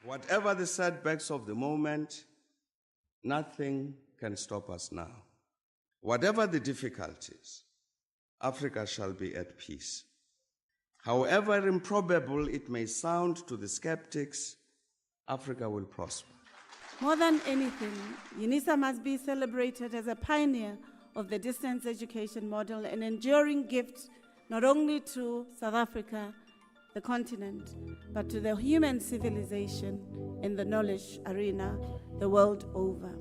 Whatever the setbacks of the moment, nothing can stop us now. Whatever the difficulties, Africa shall be at peace. However improbable it may sound to the skeptics, Africa will prosper. More than anything, Unisa must be celebrated as a pioneer of the distance education model, an enduring gift not only to South Africa, the continent, but to the human civilization in the knowledge arena the world over.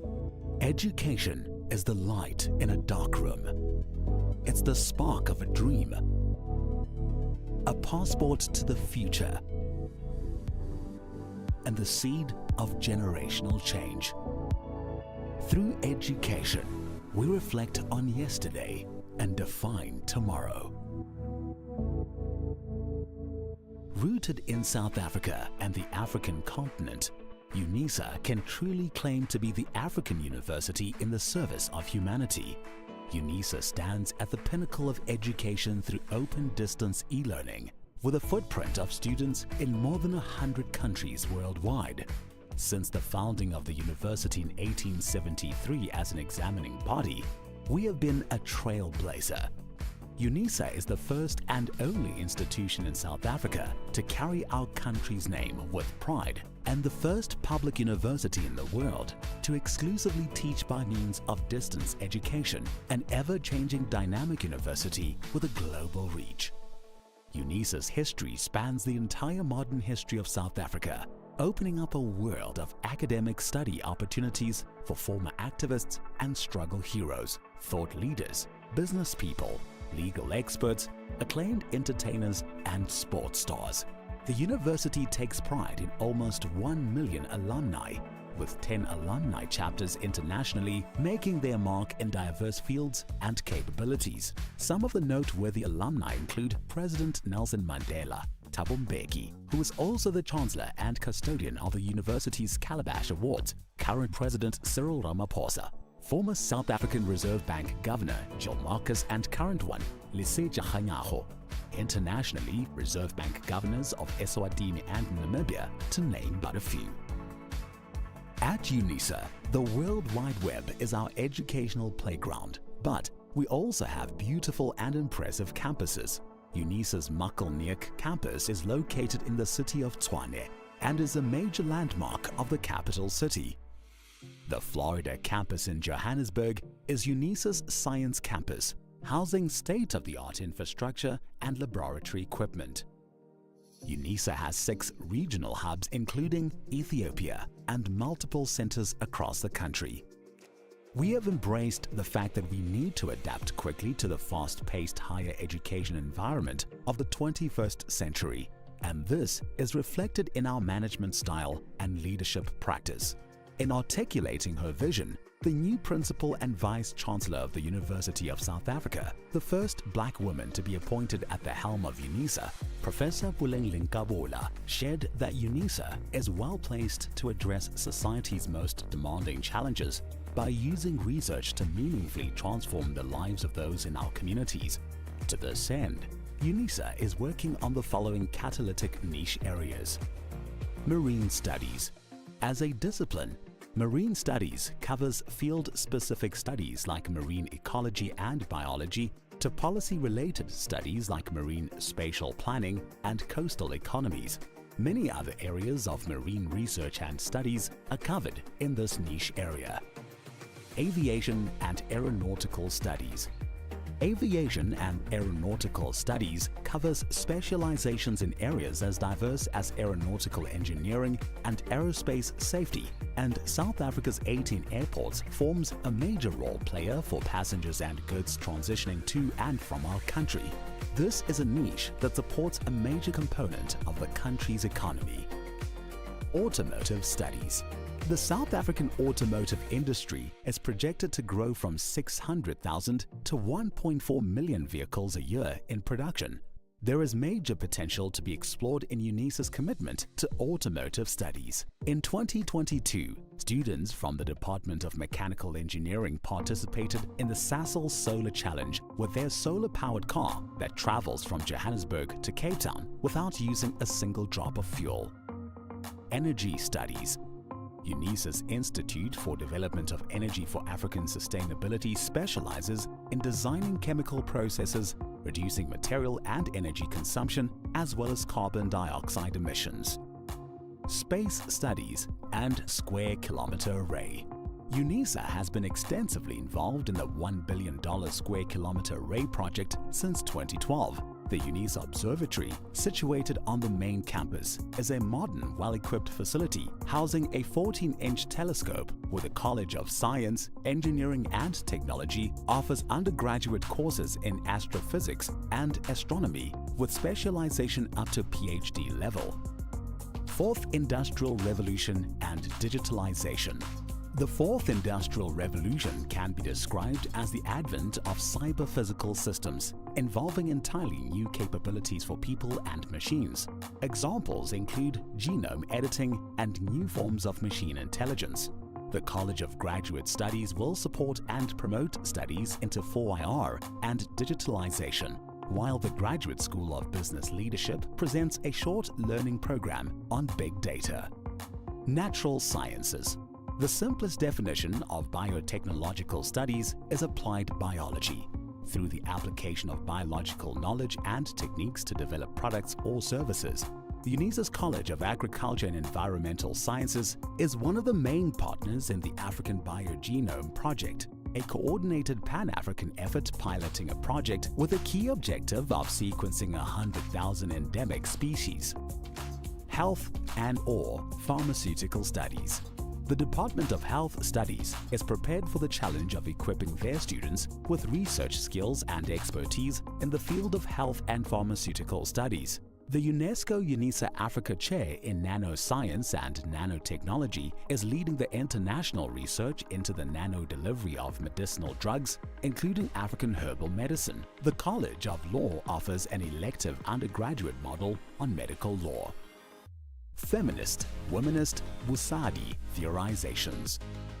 Education is the light in a dark room. It's the spark of a dream, a passport to the future, and the seed of generational change. Through education, we reflect on yesterday and define tomorrow. Rooted in South Africa and the African continent, Unisa can truly claim to be the African university in the service of humanity. Unisa stands at the pinnacle of education through open distance e-learning, with a footprint of students in more than 100 countries worldwide. Since the founding of the university in 1873 as an examining body, we have been a trailblazer. Unisa is the first and only institution in South Africa to carry our country's name with pride, and the first public university in the world to exclusively teach by means of distance education, an ever-changing dynamic university with a global reach. Unisa's history spans the entire modern history of South Africa, opening up a world of academic study opportunities for former activists and struggle heroes, thought leaders, business people, legal experts, acclaimed entertainers, and sports stars. The university takes pride in almost 1 million alumni, with 10 alumni chapters internationally, making their mark in diverse fields and capabilities. Some of the noteworthy alumni include President Nelson Mandela, Thabo Mbeki, who is also the Chancellor and custodian of the university's Calabash Awards, current President Cyril Ramaphosa, former South African Reserve Bank Governor Jill Marcus, and current one, Lesetja Kganyago. Internationally, Reserve Bank governors of Eswatini and Namibia, to name but a few. At Unisa, the World Wide Web is our educational playground, but we also have beautiful and impressive campuses. Unisa's Makelneuk campus is located in the city of Tshwane and is a major landmark of the capital city. The Florida campus in Johannesburg is Unisa's science campus, housing state-of-the-art infrastructure and laboratory equipment. Unisa has 6 regional hubs including Ethiopia and multiple centers across the country. We have embraced the fact that we need to adapt quickly to the fast-paced higher education environment of the 21st century, and this is reflected in our management style and leadership practice. In articulating her vision, the new Principal and Vice-Chancellor of the University of South Africa, the first black woman to be appointed at the helm of Unisa, Professor Buleng Kabola, shared that Unisa is well placed to address society's most demanding challenges by using research to meaningfully transform the lives of those in our communities. To this end, Unisa is working on the following catalytic niche areas. Marine Studies. As a discipline, Marine Studies covers field-specific studies like marine ecology and biology to policy-related studies like marine spatial planning and coastal economies. Many other areas of marine research and studies are covered in this niche area. Aviation and Aeronautical Studies. Aviation and Aeronautical Studies covers specializations in areas as diverse as aeronautical engineering and aerospace safety, and South Africa's 18 airports forms a major role player for passengers and goods transitioning to and from our country. This is a niche that supports a major component of the country's economy. Automotive Studies. The South African automotive industry is projected to grow from 600,000 to 1.4 million vehicles a year in production. There is major potential to be explored in Unisa's commitment to automotive studies. In 2022, students from the Department of Mechanical Engineering participated in the Sasol Solar Challenge with their solar-powered car that travels from Johannesburg to Cape Town without using a single drop of fuel. Energy Studies. Unisa's Institute for Development of Energy for African Sustainability specializes in designing chemical processes, reducing material and energy consumption, as well as carbon dioxide emissions. Space Studies and Square Kilometer Array. Unisa has been extensively involved in the $1 billion Square Kilometer Array project since 2012. The Unisa Observatory, situated on the main campus, is a modern, well-equipped facility housing a 14-inch telescope where the College of Science, Engineering and Technology offers undergraduate courses in astrophysics and astronomy with specialization up to PhD level. Fourth Industrial Revolution and Digitalization. The Fourth Industrial Revolution can be described as the advent of cyber-physical systems, involving entirely new capabilities for people and machines. Examples include genome editing and new forms of machine intelligence. The College of Graduate Studies will support and promote studies into 4IR and digitalization, while the Graduate School of Business Leadership presents a short learning program on big data. Natural Sciences. The simplest definition of biotechnological studies is applied biology. Through the application of biological knowledge and techniques to develop products or services, Unisa's College of Agriculture and Environmental Sciences is one of the main partners in the African Biogenome Project, a coordinated Pan-African effort piloting a project with a key objective of sequencing 100,000 endemic species. Health and/or Pharmaceutical Studies. The Department of Health Studies is prepared for the challenge of equipping their students with research skills and expertise in the field of health and pharmaceutical studies. The UNESCO Unisa Africa Chair in Nanoscience and Nanotechnology is leading the international research into the nano-delivery of medicinal drugs, including African herbal medicine. The College of Law offers an elective undergraduate model on medical law. Feminist, Womanist, Busadi Theorizations.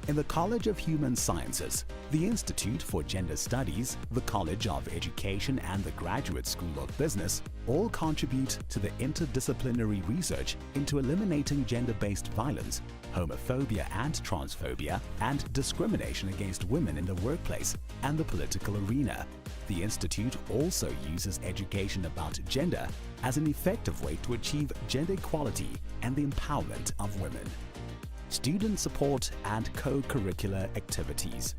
In the College of Human Sciences, the Institute for Gender Studies, the College of Education and the Graduate School of Business all contribute to the interdisciplinary research into eliminating gender-based violence, homophobia and transphobia, and discrimination against women in the workplace and the political arena. The Institute also uses education about gender as an effective way to achieve gender equality and the empowerment of women. Student support and co-curricular activities.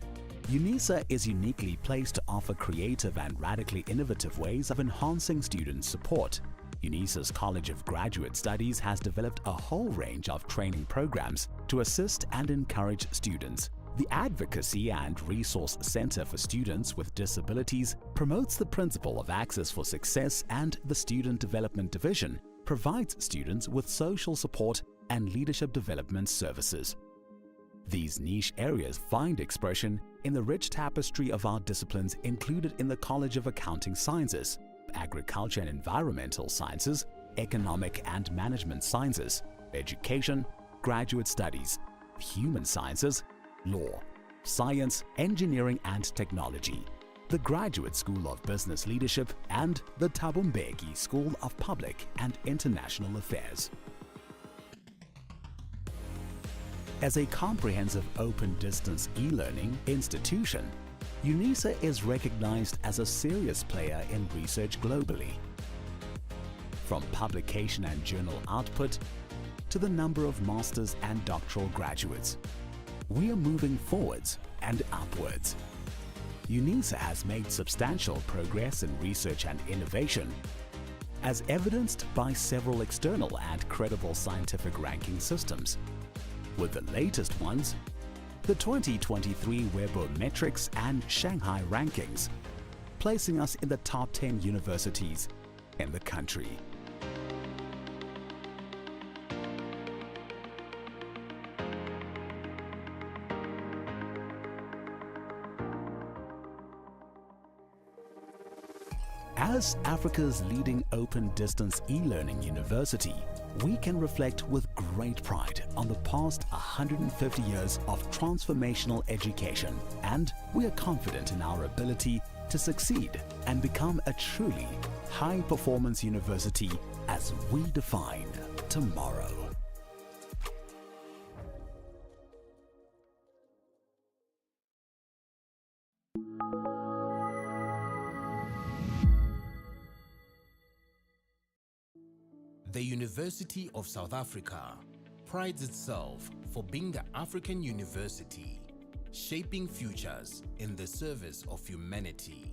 Unisa is uniquely placed to offer creative and radically innovative ways of enhancing student support. Unisa's College of Graduate Studies has developed a whole range of training programs to assist and encourage students. The Advocacy and Resource Center for Students with Disabilities promotes the principle of access for success, and the Student Development Division provides students with social support and leadership development services. These niche areas find expression in the rich tapestry of our disciplines included in the College of Accounting Sciences, Agriculture and Environmental Sciences, Economic and Management Sciences, Education, Graduate Studies, Human Sciences, Law, Science, Engineering and Technology, the Graduate School of Business Leadership, and the Thabo Mbeki School of Public and International Affairs. As a comprehensive open-distance e-learning institution, Unisa is recognized as a serious player in research globally. From publication and journal output to the number of master's and doctoral graduates, we are moving forwards and upwards. Unisa has made substantial progress in research and innovation, as evidenced by several external and credible scientific ranking systems, with the latest ones, the 2023 Webometrics and Shanghai rankings, placing us in the top 10 universities in the country. As Africa's leading open-distance e-learning university, we can reflect with great pride on the past 150 years of transformational education, and we are confident in our ability to succeed and become a truly high-performance university as we define tomorrow. The University of South Africa prides itself for being the African university, shaping futures in the service of humanity.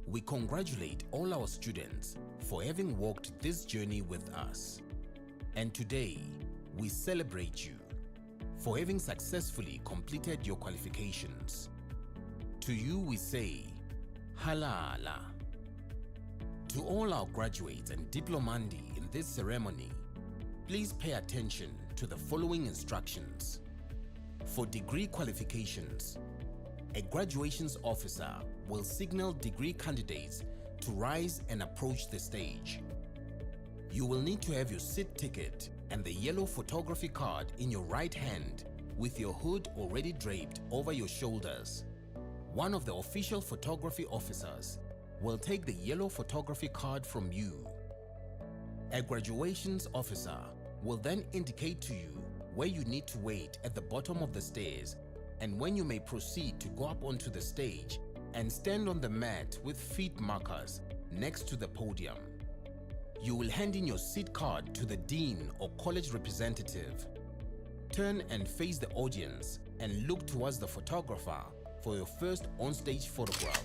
We congratulate all our students for having walked this journey with us. And today, we celebrate you for having successfully completed your qualifications. To you we say, Halala. To all our graduates and diplomandi in this ceremony, please pay attention to the following instructions. For degree qualifications, a graduations officer will signal degree candidates to rise and approach the stage. You will need to have your seat ticket and the yellow photography card in your right hand with your hood already draped over your shoulders. One of the official photography officers will take the yellow photography card from you. A graduations officer will then indicate to you where you need to wait at the bottom of the stairs and when you may proceed to go up onto the stage and stand on the mat with feet markers next to the podium. You will hand in your seat card to the dean or college representative. Turn and face the audience and look towards the photographer for your first on-stage photograph.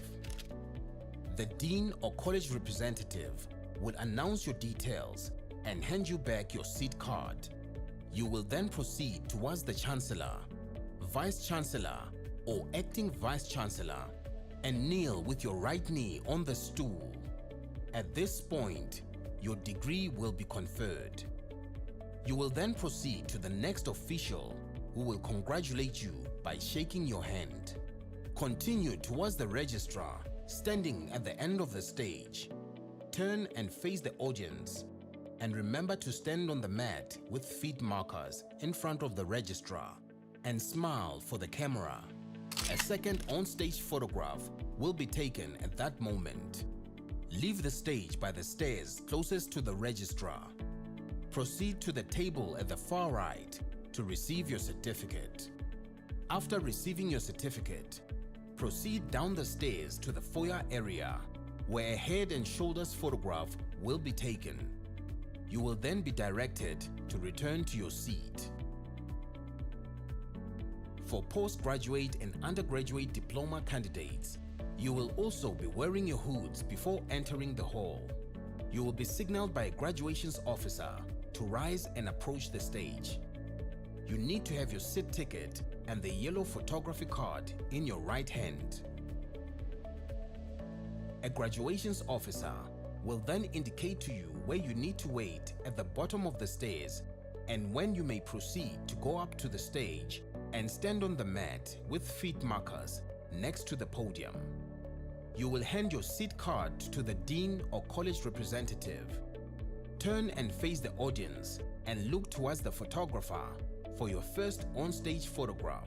The dean or college representative will announce your details and hand you back your seat card. You will then proceed towards the chancellor, vice chancellor, or acting vice chancellor and kneel with your right knee on the stool. At this point, your degree will be conferred. You will then proceed to the next official who will congratulate you by shaking your hand. Continue towards the registrar standing at the end of the stage. Turn and face the audience and remember to stand on the mat with feet markers in front of the registrar and smile for the camera. A second on-stage photograph will be taken at that moment. Leave the stage by the stairs closest to the registrar. Proceed to the table at the far right to receive your certificate. After receiving your certificate, proceed down the stairs to the foyer area where a head and shoulders photograph will be taken. You will then be directed to return to your seat. For postgraduate and undergraduate diploma candidates, you will also be wearing your hoods before entering the hall. You will be signaled by a graduations officer to rise and approach the stage. You need to have your seat ticket and the yellow photography card in your right hand. A graduations officer will then indicate to you where you need to wait at the bottom of the stairs and when you may proceed to go up to the stage and stand on the mat with feet markers next to the podium. You will hand your seat card to the dean or college representative. Turn and face the audience and look towards the photographer for your first on-stage photograph.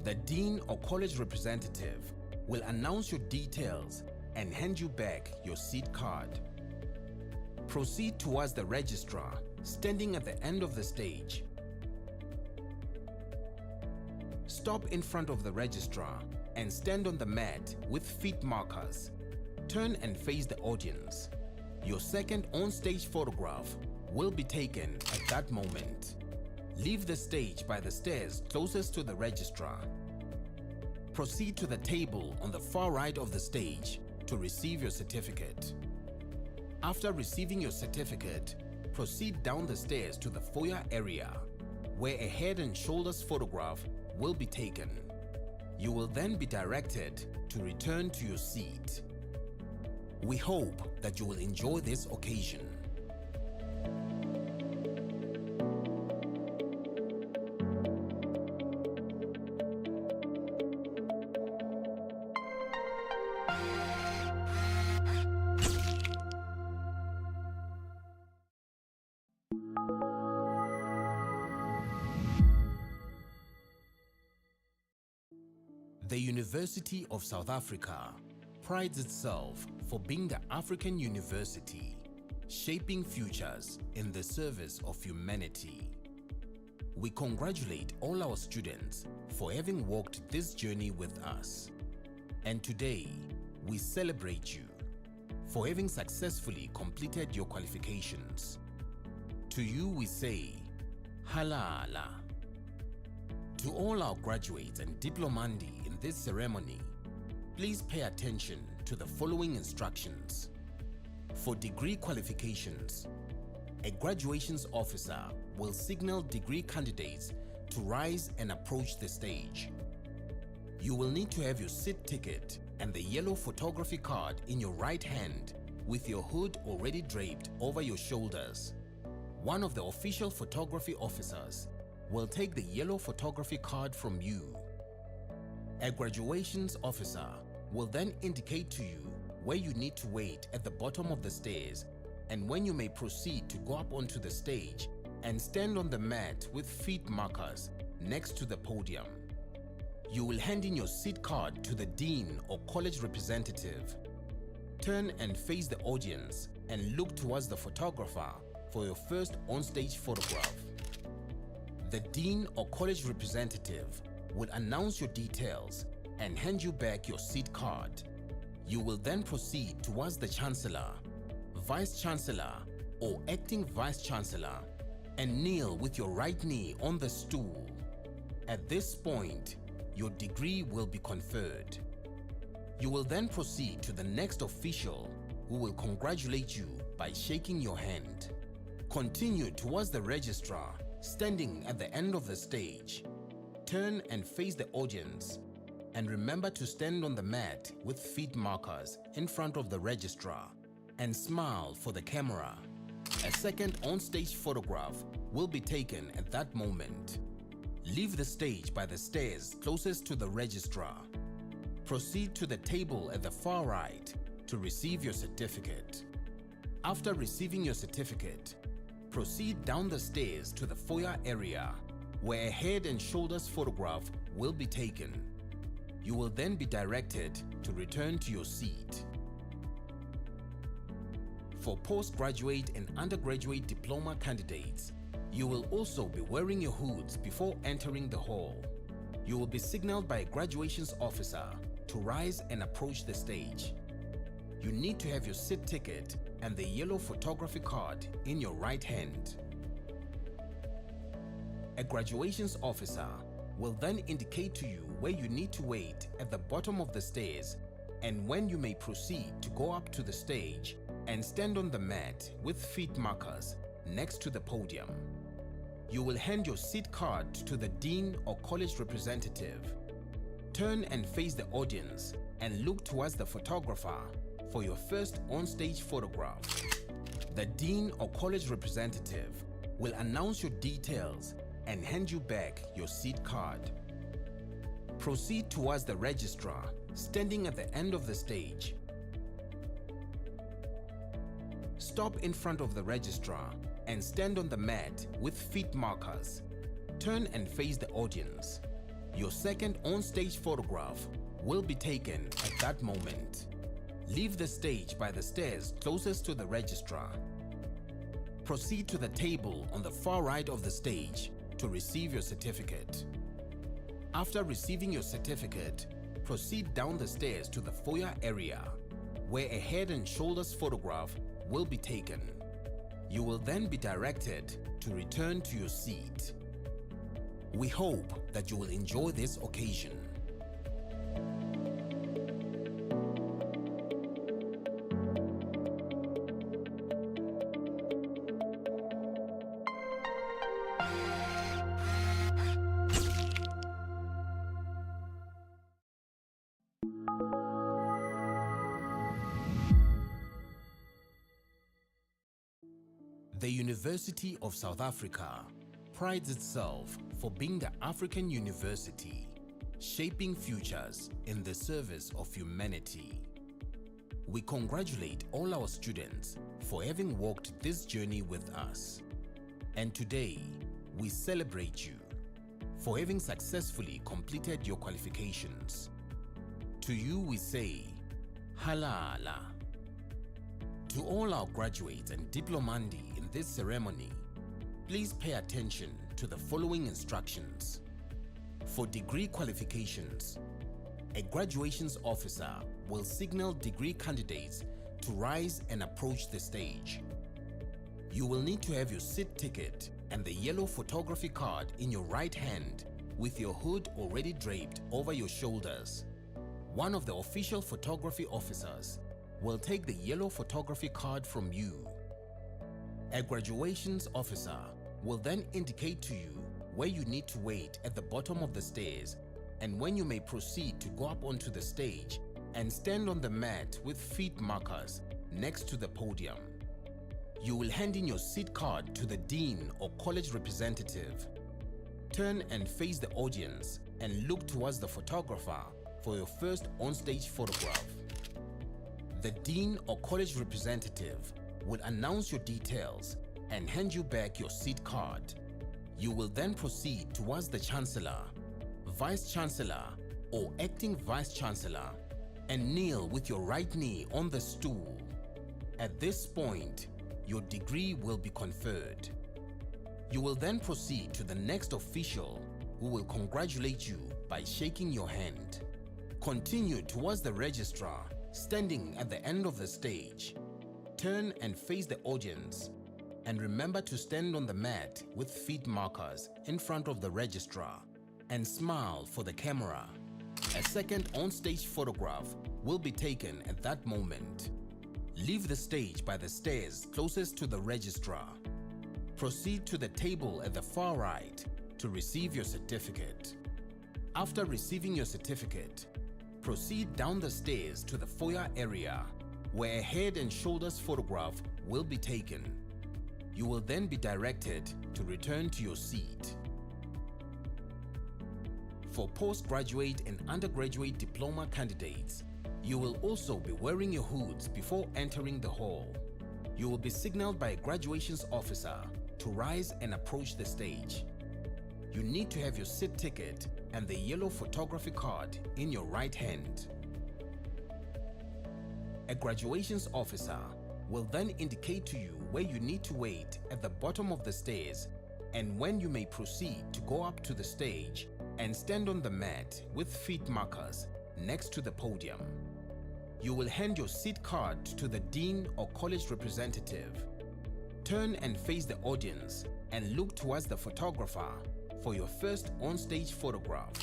The dean or college representative will announce your details and hand you back your seat card. Proceed towards the registrar standing at the end of the stage. Stop in front of the registrar and stand on the mat with feet markers. Turn and face the audience. Your second on-stage photograph will be taken at that moment. Leave the stage by the stairs closest to the registrar. Proceed to the table on the far right of the stage to receive your certificate. After receiving your certificate, proceed down the stairs to the foyer area, where a head and shoulders photograph will be taken. You will then be directed to return to your seat. We hope that you will enjoy this occasion. The University of South Africa prides itself for being the African university, shaping futures in the service of humanity. We congratulate all our students for having walked this journey with us. And today, we celebrate you for having successfully completed your qualifications. To you we say, Halala. To all our graduates and diplomandi in this ceremony, please pay attention to the following instructions. For degree qualifications, a graduations officer will signal degree candidates to rise and approach the stage. You will need to have your seat ticket and the yellow photography card in your right hand with your hood already draped over your shoulders. One of the official photography officers will take the yellow photography card from you. A graduations officer will then indicate to you where you need to wait at the bottom of the stairs and when you may proceed to go up onto the stage and stand on the mat with feet markers next to the podium. You will hand in your seat card to the dean or college representative. Turn and face the audience and look towards the photographer for your first on-stage photograph. The dean or college representative will announce your details and hand you back your seat card. You will then proceed towards the chancellor, vice chancellor, or acting vice chancellor and kneel with your right knee on the stool. At this point, your degree will be conferred. You will then proceed to the next official who will congratulate you by shaking your hand. Continue towards the registrar standing at the end of the stage. Turn and face the audience and remember to stand on the mat with feet markers in front of the registrar and smile for the camera. A second on-stage photograph will be taken at that moment. Leave the stage by the stairs closest to the registrar. Proceed to the table at the far right to receive your certificate. After receiving your certificate, proceed down the stairs to the foyer area where a head and shoulders photograph will be taken. You will then be directed to return to your seat. For postgraduate and undergraduate diploma candidates, you will also be wearing your hoods before entering the hall. You will be signaled by a graduations officer to rise and approach the stage. You need to have your seat ticket and the yellow photography card in your right hand. A graduations officer will then indicate to you where you need to wait at the bottom of the stairs and when you may proceed to go up to the stage and stand on the mat with feet markers next to the podium. You will hand your seat card to the dean or college representative. Turn and face the audience and look towards the photographer for your first on-stage photograph. The dean or college representative will announce your details and hand you back your seat card. Proceed towards the registrar standing at the end of the stage. Stop in front of the registrar and stand on the mat with feet markers. Turn and face the audience. Your second on-stage photograph will be taken at that moment. Leave the stage by the stairs closest to the registrar. Proceed to the table on the far right of the stage to receive your certificate. After receiving your certificate, proceed down the stairs to the foyer area, where a head and shoulders photograph will be taken. You will then be directed to return to your seat. We hope that you will enjoy this occasion. The University of South Africa prides itself for being the African university, shaping futures in the service of humanity. We congratulate all our students for having walked this journey with us. And today, we celebrate you for having successfully completed your qualifications. To you we say, halala. To all our graduates and diplomandi in this ceremony, please pay attention to the following instructions. For degree qualifications, a graduations officer will signal degree candidates to rise and approach the stage. You will need to have your seat ticket and the yellow photography card in your right hand with your hood already draped over your shoulders. One of the official photography officers will take the yellow photography card from you. A graduations officer will then indicate to you where you need to wait at the bottom of the stairs and when you may proceed to go up onto the stage and stand on the mat with feet markers next to the podium. You will hand in your seat card to the dean or college representative. Turn and face the audience and look towards the photographer for your first on-stage photograph. The dean or college representative will announce your details and hand you back your seat card. You will then proceed towards the chancellor, vice chancellor, or acting vice chancellor and kneel with your right knee on the stool. At this point, your degree will be conferred. You will then proceed to the next official who will congratulate you by shaking your hand. Continue towards the registrar standing at the end of the stage. Turn and face the audience and remember to stand on the mat with feet markers in front of the registrar and smile for the camera. A second on-stage photograph will be taken at that moment. Leave the stage by the stairs closest to the registrar. Proceed to the table at the far right to receive your certificate. After receiving your certificate, proceed down the stairs to the foyer area where a head and shoulders photograph will be taken. You will then be directed to return to your seat. For postgraduate and undergraduate diploma candidates, you will also be wearing your hoods before entering the hall. You will be signaled by a graduations officer to rise and approach the stage. You need to have your seat ticket and the yellow photography card in your right hand. A graduations officer will then indicate to you where you need to wait at the bottom of the stairs and when you may proceed to go up to the stage and stand on the mat with feet markers next to the podium. You will hand your seat card to the dean or college representative. Turn and face the audience and look towards the photographer for your first on-stage photograph.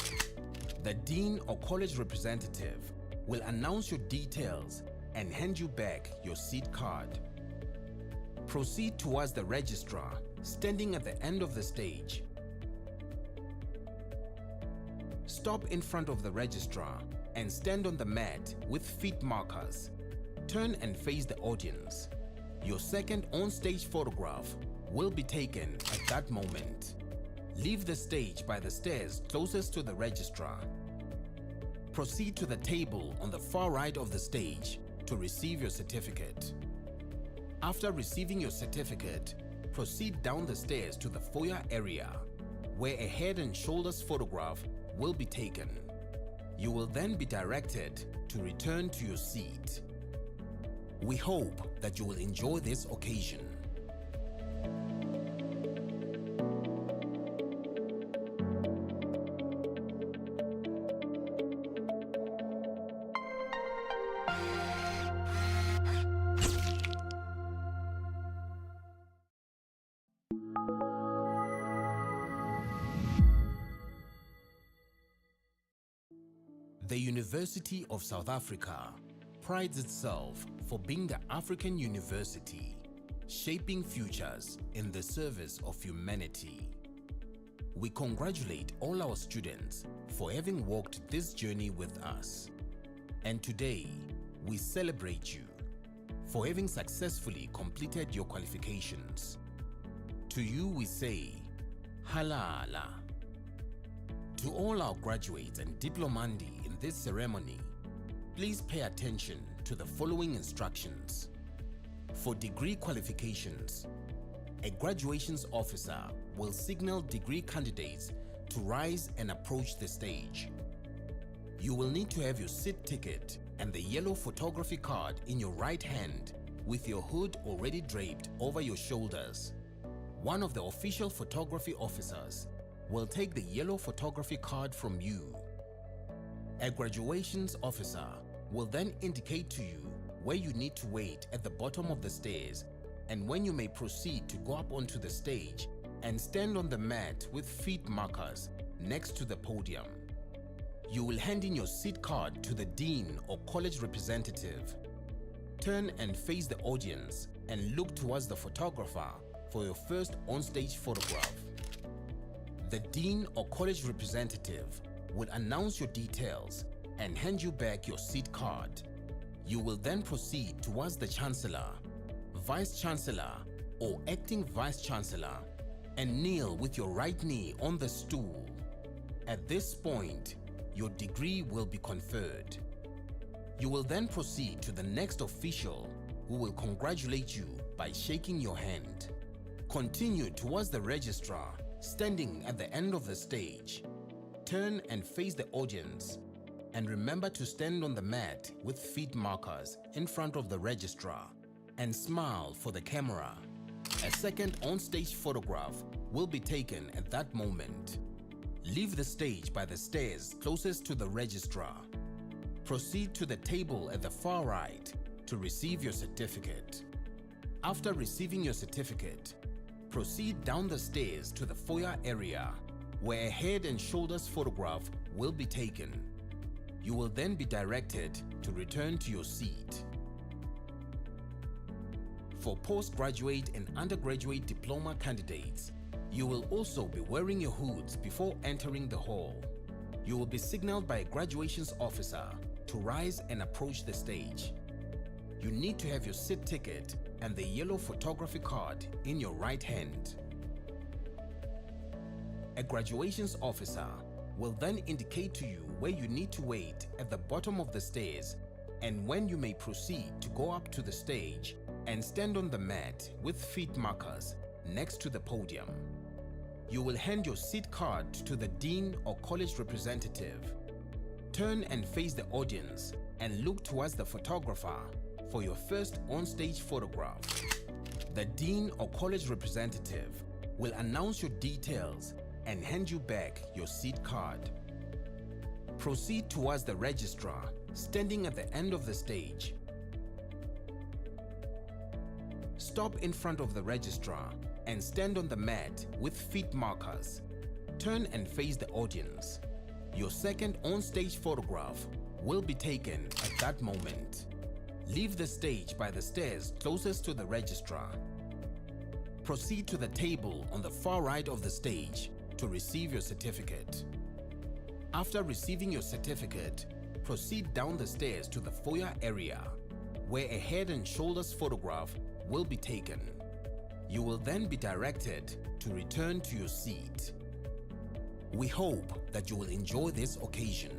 The dean or college representative will announce your details and hand you back your seat card. Proceed towards the registrar standing at the end of the stage. Stop in front of the registrar and stand on the mat with feet markers. Turn and face the audience. Your second on-stage photograph will be taken at that moment. Leave the stage by the stairs closest to the registrar. Proceed to the table on the far right of the stage to receive your certificate. After receiving your certificate, proceed down the stairs to the foyer area, where a head and shoulders photograph will be taken. You will then be directed to return to your seat. We hope that you will enjoy this occasion. The University of South Africa prides itself for being the African university, shaping futures in the service of humanity. We congratulate all our students for having walked this journey with us. And today, we celebrate you for having successfully completed your qualifications. To you we say, Halala. To all our graduates and diplomandi in this ceremony, please pay attention to the following instructions. For degree qualifications, a graduations officer will signal degree candidates to rise and approach the stage. You will need to have your seat ticket and the yellow photography card in your right hand with your hood already draped over your shoulders. One of the official photography officers will take the yellow photography card from you. A graduations officer will then indicate to you where you need to wait at the bottom of the stairs and when you may proceed to go up onto the stage and stand on the mat with feet markers next to the podium. You will hand in your seat card to the dean or college representative. Turn and face the audience and look towards the photographer for your first on-stage photograph. The dean or college representative will announce your details and hand you back your seat card. You will then proceed towards the chancellor, vice chancellor, or acting vice chancellor and kneel with your right knee on the stool. At this point, your degree will be conferred. You will then proceed to the next official who will congratulate you by shaking your hand. Continue towards the registrar standing at the end of the stage. Turn and face the audience and remember to stand on the mat with feet markers in front of the registrar and smile for the camera. A second on-stage photograph will be taken at that moment. Leave the stage by the stairs closest to the registrar. Proceed to the table at the far right to receive your certificate. After receiving your certificate, proceed down the stairs to the foyer area where a head and shoulders photograph will be taken. You will then be directed to return to your seat. For postgraduate and undergraduate diploma candidates, you will also be wearing your hoods before entering the hall. You will be signaled by a graduations officer to rise and approach the stage. You need to have your seat ticket and the yellow photography card in your right hand. A graduations officer will then indicate to you where you need to wait at the bottom of the stairs and when you may proceed to go up to the stage and stand on the mat with feet markers next to the podium. You will hand your seat card to the dean or college representative. Turn and face the audience and look towards the photographer for your first on-stage photograph. The dean or college representative will announce your details and hand you back your seat card. Proceed towards the registrar standing at the end of the stage. Stop in front of the registrar and stand on the mat with feet markers. Turn and face the audience. Your second on-stage photograph will be taken at that moment. Leave the stage by the stairs closest to the registrar. Proceed to the table on the far right of the stage to receive your certificate. After receiving your certificate, proceed down the stairs to the foyer area, where a head and shoulders photograph will be taken. You will then be directed to return to your seat. We hope that you will enjoy this occasion.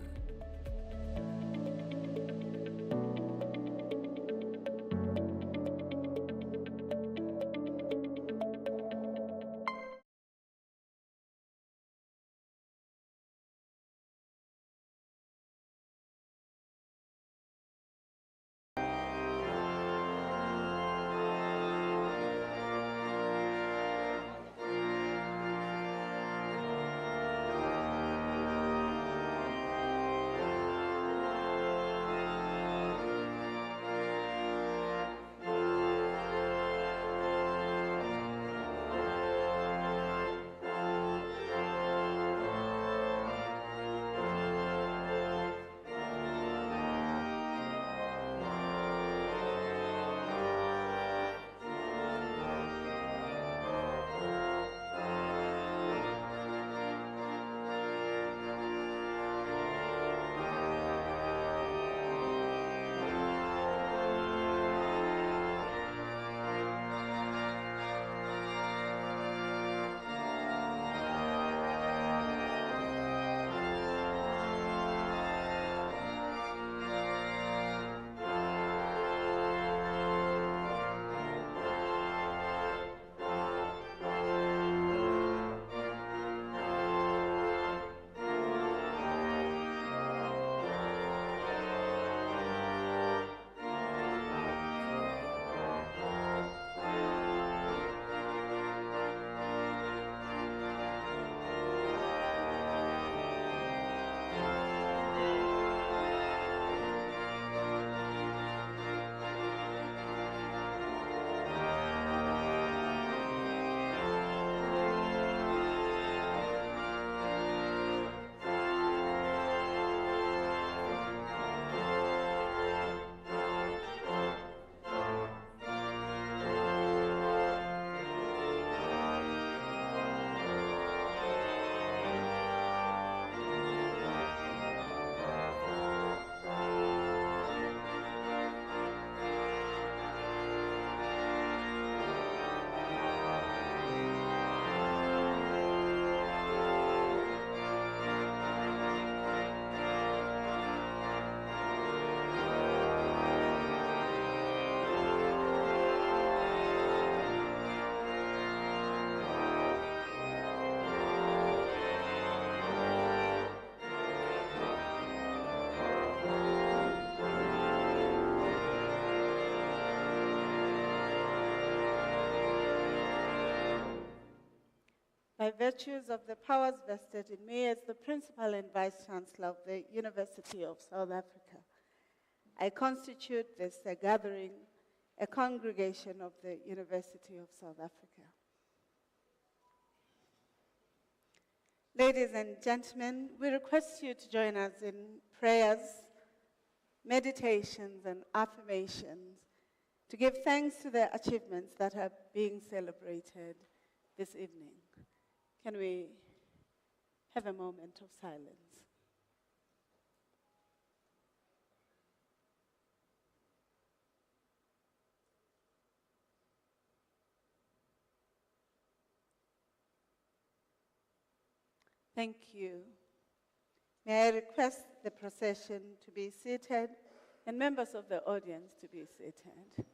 By virtues of the powers vested in me as the Principal and Vice Chancellor of the University of South Africa, I constitute this a gathering, a congregation of the University of South Africa. Ladies and gentlemen, we request you to join us in prayers, meditations, and affirmations to give thanks to the achievements that are being celebrated this evening. Can we have a moment of silence? Thank you. May I request the procession to be seated and members of the audience to be seated.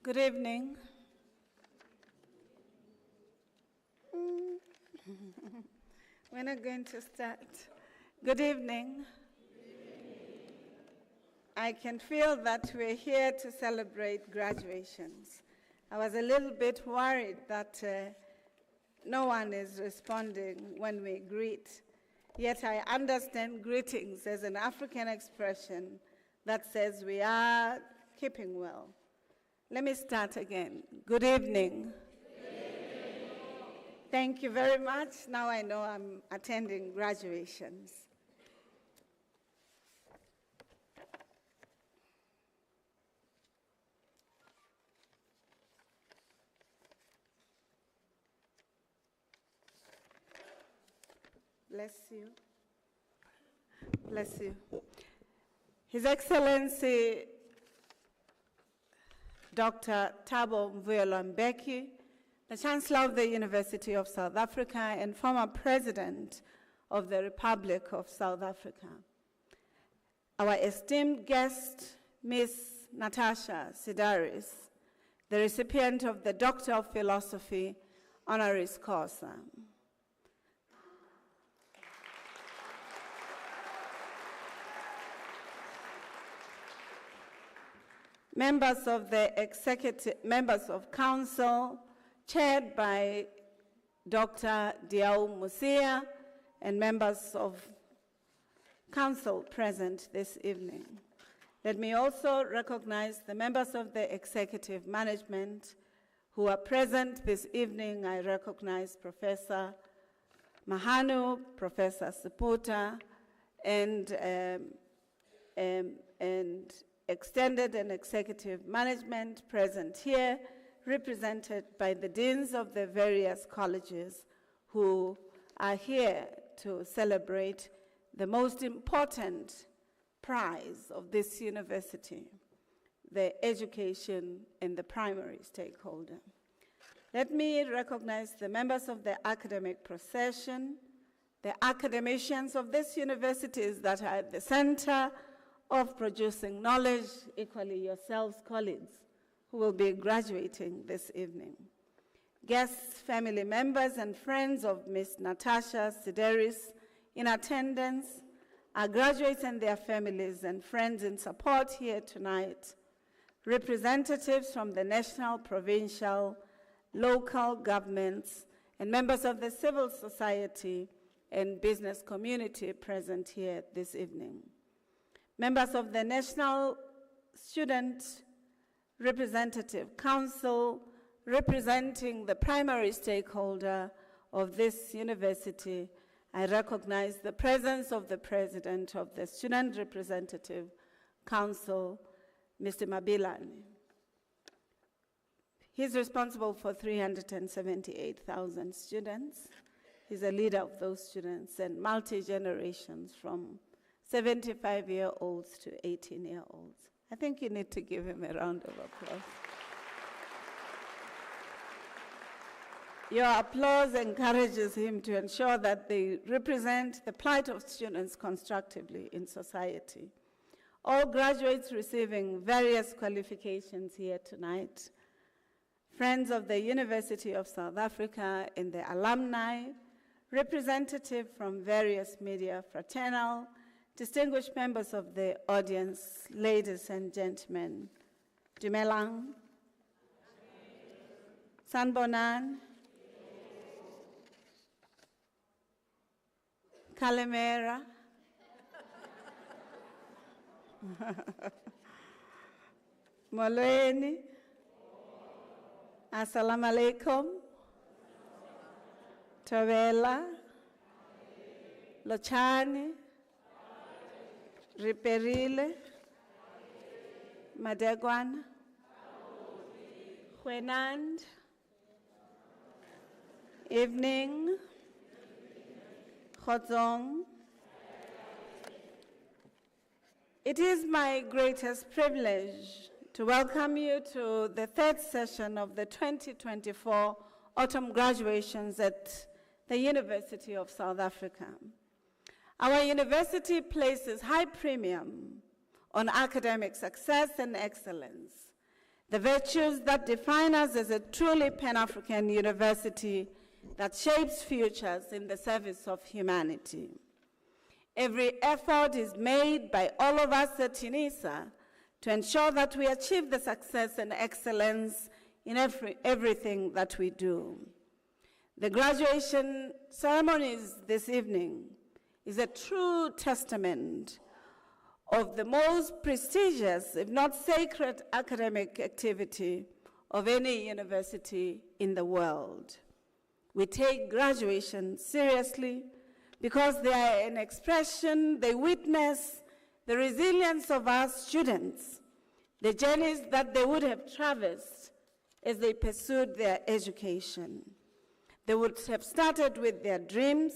Good evening. We're not going to start. Good evening. I can feel that we're here to celebrate graduations. I was a little bit worried that no one is responding when we greet. Yet I understand greetings as an African expression that says we are keeping well. Let me start again. Good evening. Good evening. Thank you very much. Now I know I'm attending graduations. Bless you. Bless you. His Excellency, Dr. Thabo Mbuyelo-Mbeki, the Chancellor of the University of South Africa and former President of the Republic of South Africa. Our esteemed guest, Ms. Natasha Sidaris, the recipient of the Doctor of Philosophy Honoris Causa. Members of the executive, members of council, chaired by Dr. Diao Musia, and members of council present this evening. Let me also recognize the members of the executive management who are present this evening. I recognize Professor Mahanu, Professor Siputa, and extended and executive management present here, represented by the deans of the various colleges who are here to celebrate the most important prize of this university, the education in the primary stakeholder. Let me recognize the members of the academic procession, the academicians of this university that are at the center of producing knowledge, equally yourselves, colleagues, who will be graduating this evening. Guests, family members, and friends of Ms. Natasha Sidaris in attendance, our graduates and their families and friends in support here tonight, representatives from the national, provincial, local governments, and members of the civil society and business community present here this evening. Members of the National Student Representative Council, representing the primary stakeholder of this university, I recognize the presence of the President of the Student Representative Council, Mr. Mabilani. He's responsible for 378,000 students. He's a leader of those students and multi-generations from 75-year-olds to 18-year-olds. I think you need to give him a round of applause. Your applause encourages him to ensure that they represent the plight of students constructively in society. All graduates receiving various qualifications here tonight, friends of the University of South Africa and the alumni, representatives from various media fraternal, distinguished members of the audience, ladies and gentlemen, Dumelang, Sanbonan, Kalimera, Molweni, Assalamu alaikum, Tavela, Lochani, Riperile, Madegwan, Huenand, evening, Khodzong. It is my greatest privilege to welcome you to the third session of the 2024 autumn graduations at the University of South Africa. Our university places high premium on academic success and excellence, the virtues that define us as a truly Pan-African university that shapes futures in the service of humanity. Every effort is made by all of us at Unisa to ensure that we achieve the success and excellence in everything that we do. The graduation ceremonies this evening is a true testament of the most prestigious, if not sacred, academic activity of any university in the world. We take graduation seriously because they are an expression, they witness the resilience of our students, the journeys that they would have traversed as they pursued their education. They would have started with their dreams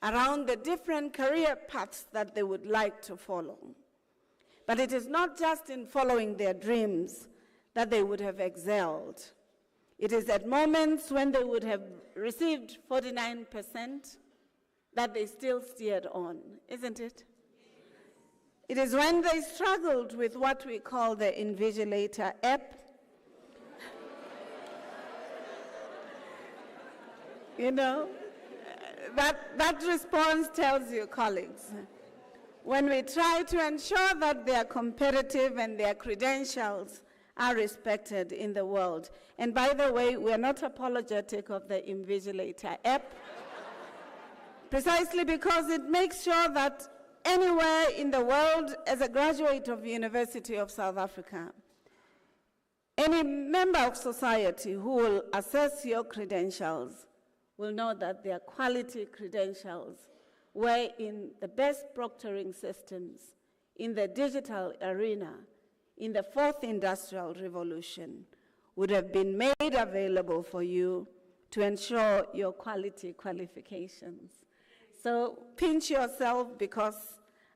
around the different career paths that they would like to follow. But it is not just in following their dreams that they would have excelled. It is at moments when they would have received 49% that they still steered on, isn't it? It is when they struggled with what we call the Invigilator app. You know, that response tells you, colleagues, when we try to ensure that they are competitive and their credentials are respected in the world. And by the way, we are not apologetic of the Invigilator app, precisely because it makes sure that anywhere in the world, as a graduate of the University of South Africa, any member of society who will assess your credentials will know that their quality credentials were in the best proctoring systems in the digital arena in the fourth industrial revolution would have been made available for you to ensure your quality qualifications. So pinch yourself, because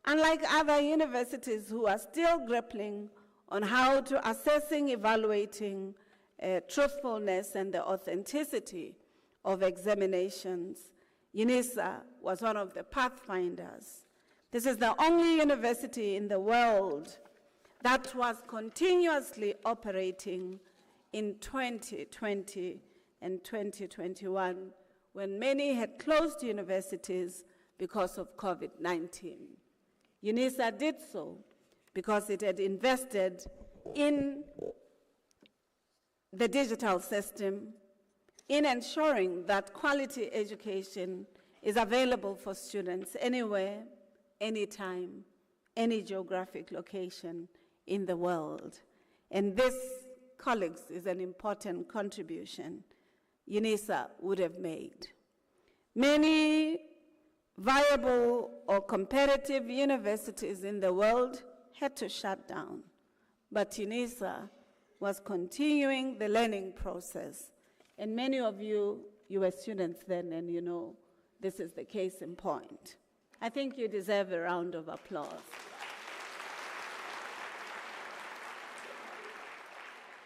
unlike other universities who are still grappling on how to assessing, evaluating truthfulness and the authenticity of examinations, Unisa was one of the pathfinders. This is the only university in the world that was continuously operating in 2020 and 2021, when many had closed universities because of COVID-19. Unisa did so because it had invested in the digital system, in ensuring that quality education is available for students anywhere, anytime, any geographic location in the world. And this, colleagues, is an important contribution Unisa would have made. Many viable or competitive universities in the world had to shut down, but Unisa was continuing the learning process. And many of you were students then, and you know this is the case in point. I think you deserve a round of applause.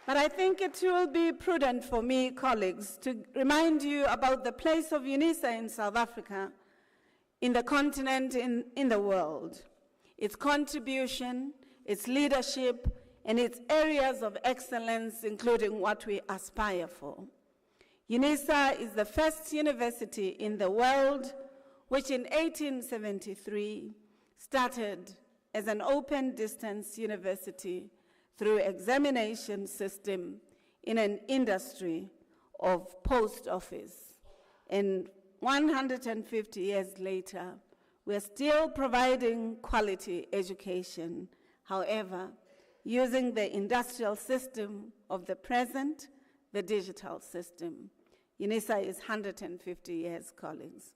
But I think it will be prudent for me, colleagues, to remind you about the place of Unisa in South Africa, in the continent, in the world, its contribution, its leadership, and its areas of excellence, including what we aspire for. Unisa is the first university in the world which in 1873 started as an open distance university through examination system in an industry of post office. And 150 years later, we're still providing quality education. However, using the industrial system of the present, the digital system. Unisa is 150 years, colleagues.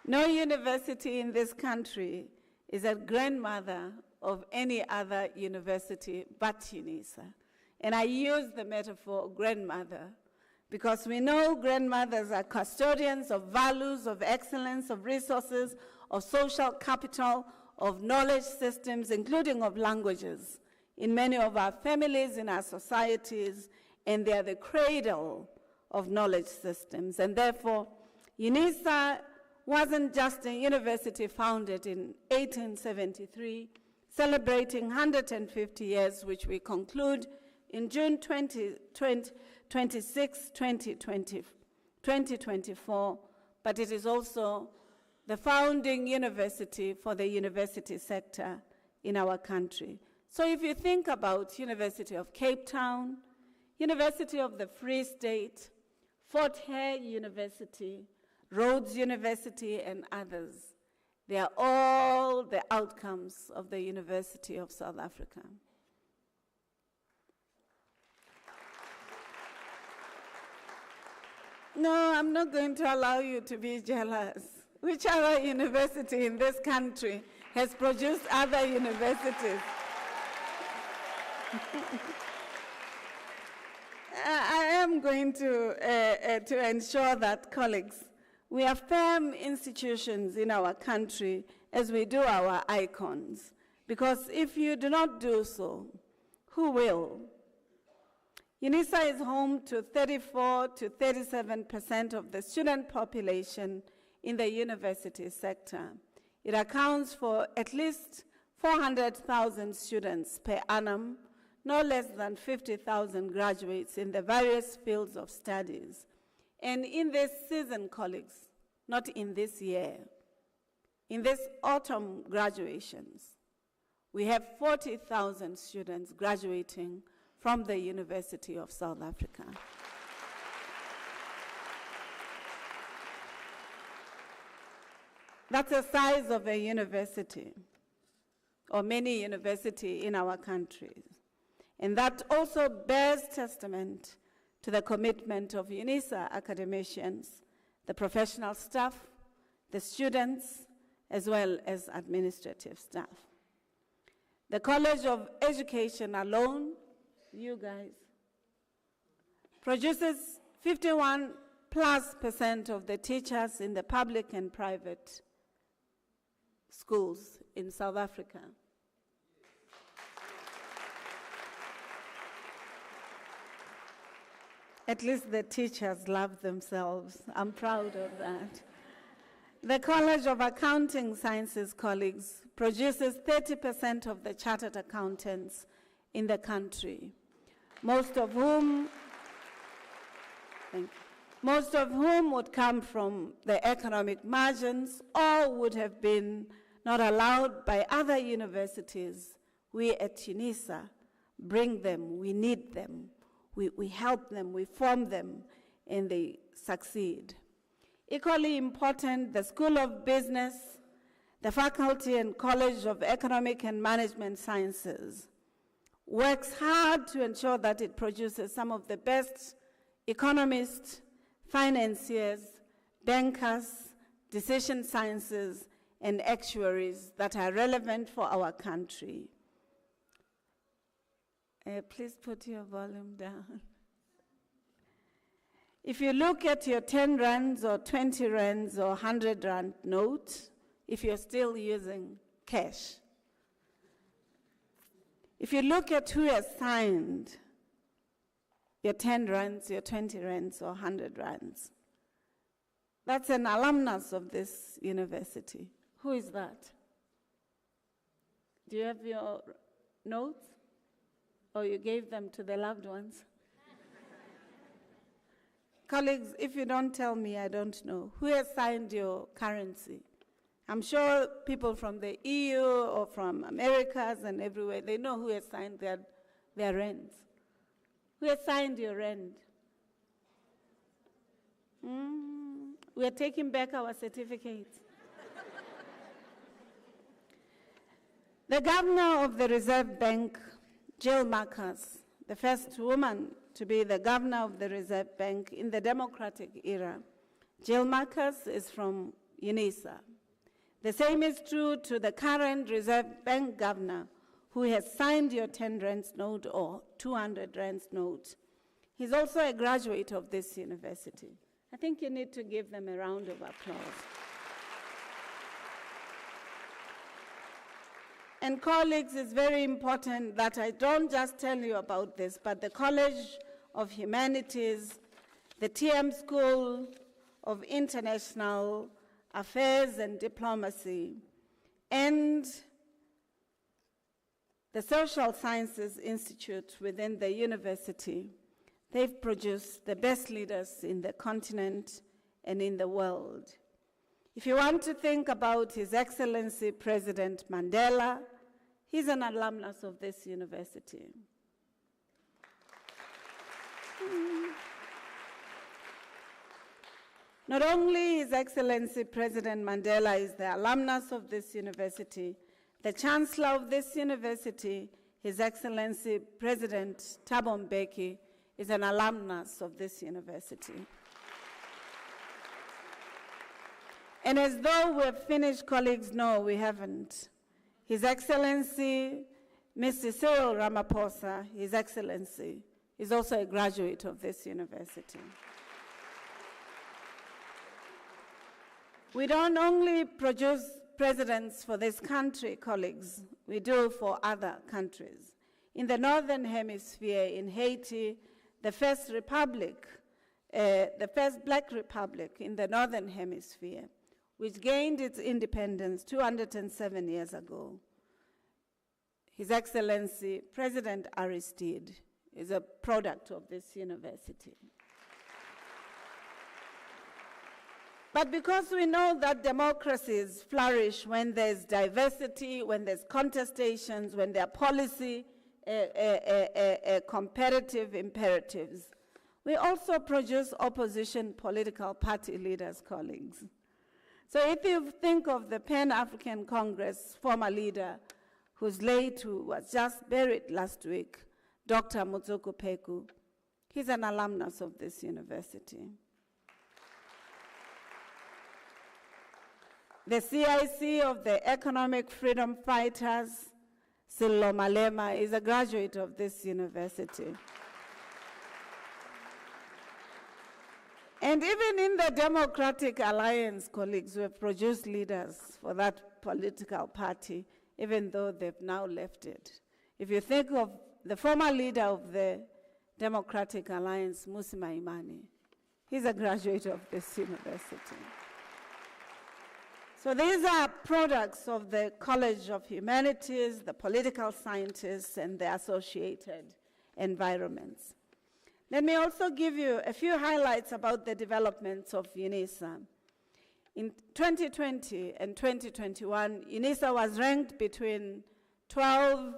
No university in this country is a grandmother of any other university but Unisa. And I use the metaphor grandmother because we know grandmothers are custodians of values, of excellence, of resources, of social capital, of knowledge systems, including of languages, in many of our families, in our societies, and they are the cradle of knowledge systems. And therefore, Unisa wasn't just a university founded in 1873, celebrating 150 years, which we conclude in June 26, 2024, 2024, but it is also the founding university for the university sector in our country. So if you think about University of Cape Town, University of the Free State, Fort Hare University, Rhodes University, and others, they are all the outcomes of the University of South Africa. No, I'm not going to allow you to be jealous. Which other university in this country has produced other universities? I am going to ensure that, colleagues, we affirm institutions in our country as we do our icons, because if you do not do so, who will? Unisa is home to 34 to 37% of the student population in the university sector. It accounts for at least 400,000 students per annum, no less than 50,000 graduates in the various fields of studies. And in this season, colleagues, not in this year, in this autumn graduations, we have 40,000 students graduating from the University of South Africa. That's the size of a university, or many universities in our countries. And that also bears testament to the commitment of Unisa academicians, the professional staff, the students, as well as administrative staff. The College of Education alone, you guys, produces 51+% of the teachers in the public and private schools in South Africa. At least the teachers love themselves. I'm proud of that. The College of Accounting Sciences, colleagues, produces 30% of the chartered accountants in the country, most of whom would come from the economic margins or would have been not allowed by other universities. We at Unisa bring them, we need them, we help them, we form them, and they succeed. Equally important, the School of Business, the Faculty and College of Economic and Management Sciences works hard to ensure that it produces some of the best economists, financiers, bankers, decision sciences, and actuaries that are relevant for our country. Please put your volume down. If you look at your 10 rands or 20 rands or 100 rand note, if you're still using cash, if you look at who has signed your 10 rands, your 20 rands, or 100 rands, that's an alumnus of this university. Who is that? Do you have your notes? Or you gave them to the loved ones? Colleagues, if you don't tell me, I don't know. Who has signed your currency? I'm sure people from the EU or from Americas and everywhere, they know who has signed their rands. Who has signed your rand? We are taking back our certificates. The governor of the Reserve Bank, Jill Marcus, the first woman to be the governor of the Reserve Bank in the democratic era. Jill Marcus is from Unisa. The same is true to the current Reserve Bank governor, who has signed your 10 rands note or 200 rands note. He's also a graduate of this university. I think you need to give them a round of applause. And colleagues, it's very important that I don't just tell you about this, but the College of Humanities, the TM School of International Affairs and Diplomacy, and the Social Sciences Institute within the university, They've produced the best leaders in the continent and in the world. If you want to think about His Excellency President Mandela, he's an alumnus of this university. Not only His Excellency President Mandela is the alumnus of this university, the Chancellor of this university, His Excellency President Thabo Mbeki, is an alumnus of this university. And as though we're finished, colleagues, no, we haven't. His Excellency, Mr. Cyril Ramaphosa, His Excellency, is also a graduate of this university. We don't only produce presidents for this country, colleagues, we do for other countries. In the Northern Hemisphere, in Haiti, the first republic, the first Black republic in the Northern Hemisphere, which gained its independence 207 years ago. His Excellency President Aristide is a product of this university. But because we know that democracies flourish when there's diversity, when there's contestations, when there are policy competitive imperatives, we also produce opposition political party leaders, colleagues. So if you think of the Pan-African Congress former leader who's late, who was just buried last week, Dr. Motsoku Peku, he's an alumnus of this university. The CIC of the Economic Freedom Fighters, Sello Malema, is a graduate of this university. And even in the Democratic Alliance, colleagues, we have produced leaders for that political party, even though they've now left it. If you think of the former leader of the Democratic Alliance, Mmusi Maimane, he's a graduate of this university. So these are products of the College of Humanities, the political scientists, and the associated environments. Let me also give you a few highlights about the developments of Unisa. In 2020 and 2021, Unisa was ranked between 12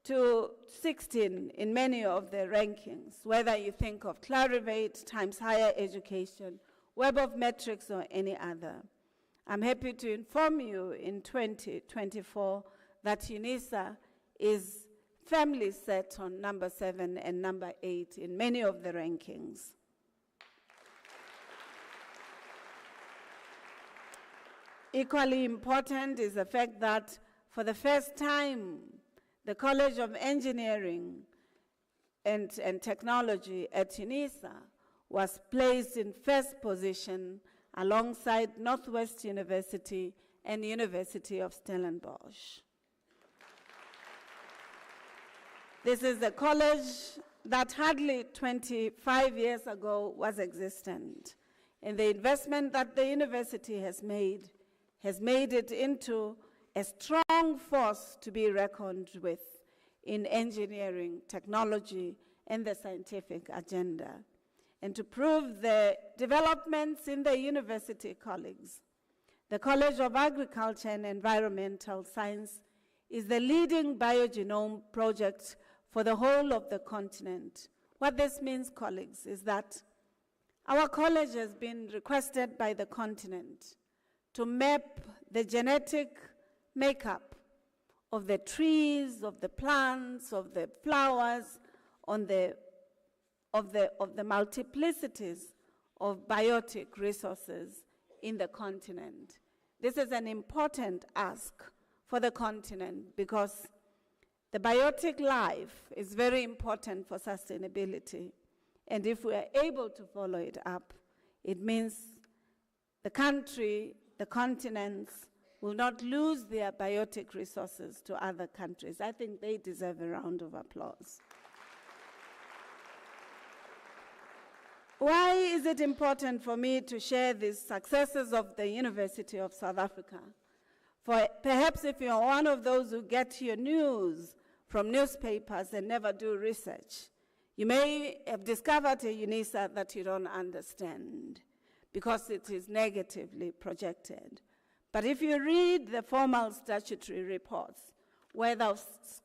to 16 in many of the rankings, whether you think of Clarivate, Times Higher Education, Web of Metrics, or any other. I'm happy to inform you in 2024 that Unisa is firmly set on number 7 and number 8 in many of the rankings. Equally important is the fact that for the first time, the College of Engineering and Technology at Unisa was placed in first position alongside Northwest University and University of Stellenbosch. This is a college that hardly 25 years ago was existent. And the investment that the university has made it into a strong force to be reckoned with in engineering, technology, and the scientific agenda. And to prove the developments in the university, colleagues, the College of Agriculture and Environmental Science is the leading biogenome project for the whole of the continent. What this means, colleagues, is that our college has been requested by the continent to map the genetic makeup of the trees, of the plants, of the flowers, of the multiplicities of biotic resources in the continent. This is an important ask for the continent because the biotic life is very important for sustainability. And if we are able to follow it up, it means the country, the continents, will not lose their biotic resources to other countries. I think they deserve a round of applause. Why is it important for me to share these successes of the University of South Africa? For perhaps if you're one of those who get your news from newspapers and never do research, You may have discovered a Unisa that you don't understand because it is negatively projected. But if you read the formal statutory reports, whether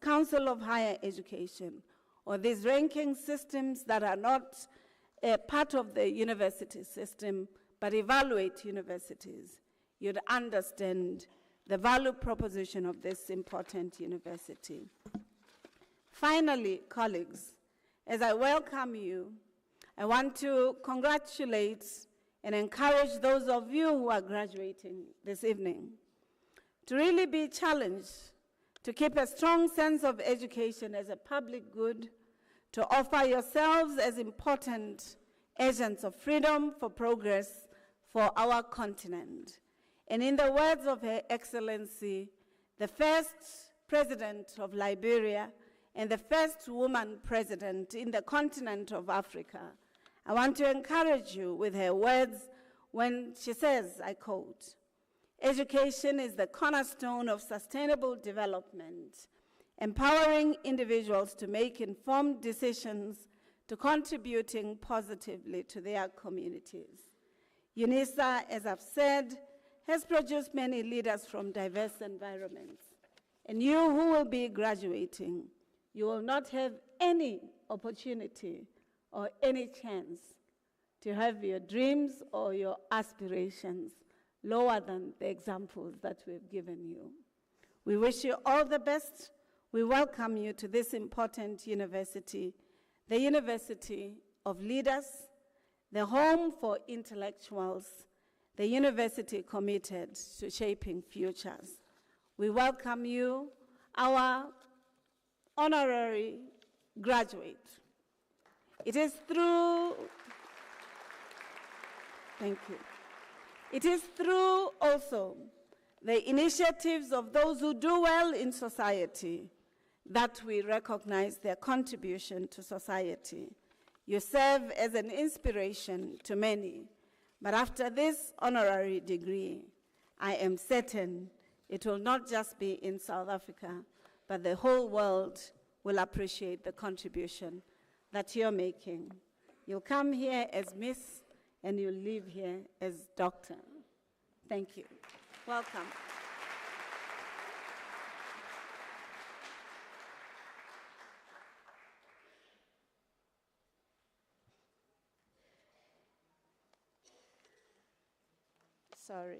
Council of Higher Education or these ranking systems that are not a part of the university system, but evaluate universities, you'd understand the value proposition of this important university. Finally, colleagues, as I welcome you, I want to congratulate and encourage those of you who are graduating this evening to really be challenged, to keep a strong sense of education as a public good, to offer yourselves as important agents of freedom for progress for our continent. And in the words of Her Excellency, the first president of Liberia and the first woman president in the continent of Africa, I want to encourage you with her words when she says, I quote, "Education is the cornerstone of sustainable development, empowering individuals to make informed decisions to contributing positively to their communities." Unisa, as I've said, has produced many leaders from diverse environments. And you who will be graduating, you will not have any opportunity or any chance to have your dreams or your aspirations lower than the examples that we've given you. We wish you all the best. We welcome you to this important university, the University of Leaders, the home for intellectuals, the university committed to shaping futures. We welcome you, our honorary graduate. It is through, thank you. It is through also the initiatives of those who do well in society that we recognize their contribution to society. You serve as an inspiration to many, but after this honorary degree, I am certain it will not just be in South Africa, but the whole world will appreciate the contribution that you're making. You'll come here as Miss, and you'll leave here as Doctor. Thank you. Welcome. Sorry.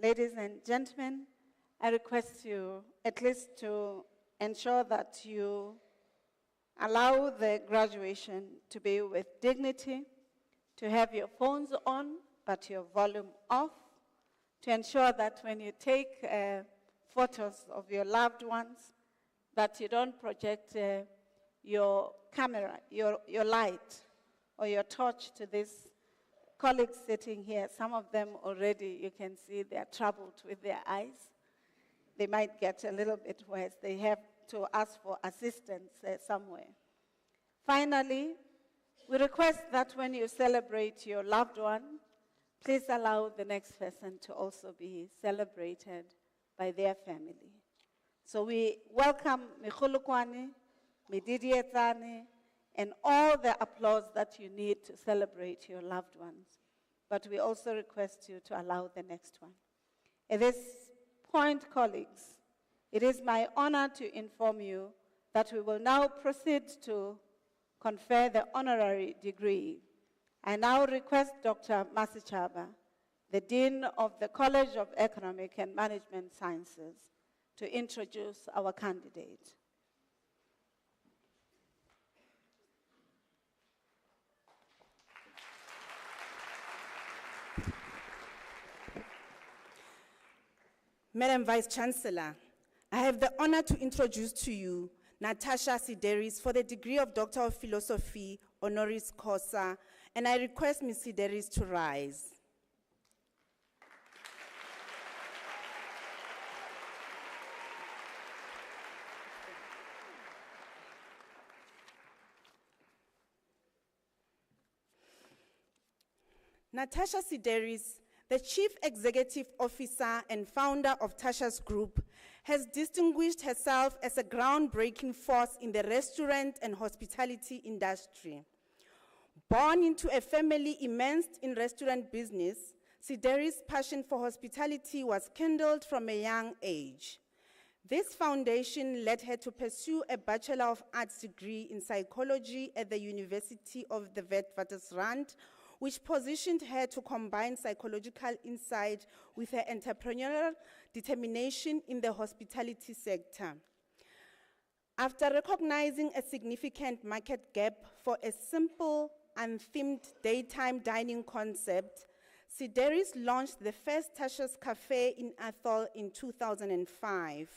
Ladies and gentlemen, I request you at least to ensure that you allow the graduation to be with dignity, to have your phones on, but your volume off, to ensure that when you take photos of your loved ones, that you don't project your camera, your light, or your torch to these colleagues sitting here. Some of them already, you can see they're troubled with their eyes. They might get a little bit worse. They have to ask for assistance somewhere. Finally, we request that when you celebrate your loved one, please allow the next person to also be celebrated by their family. So we welcome Mikhulukwani, Mididietane, and all the applause that you need to celebrate your loved ones. But we also request you to allow the next one. At this point, colleagues, it is my honor to inform you that we will now proceed to confer the honorary degree. I now request Dr. Masichaba, the Dean of the College of Economic and Management Sciences, to introduce our candidate. Madam Vice-Chancellor, I have the honor to introduce to you Natasha Sideris for the degree of Doctor of Philosophy, honoris causa, and I request Ms. Sideris to rise. Natasha Sideris The Chief Executive Officer and founder of Tasha's Group, has distinguished herself as a groundbreaking force in the restaurant and hospitality industry. Born into a family immersed in restaurant business, Sideri's passion for hospitality was kindled from a young age. This foundation led her to pursue a Bachelor of Arts degree in psychology at the University of the Witwatersrand, which positioned her to combine psychological insight with her entrepreneurial determination in the hospitality sector. After recognizing a significant market gap for a simple, unthemed daytime dining concept, Sideris launched the first Tasha's Cafe in Athol in 2005.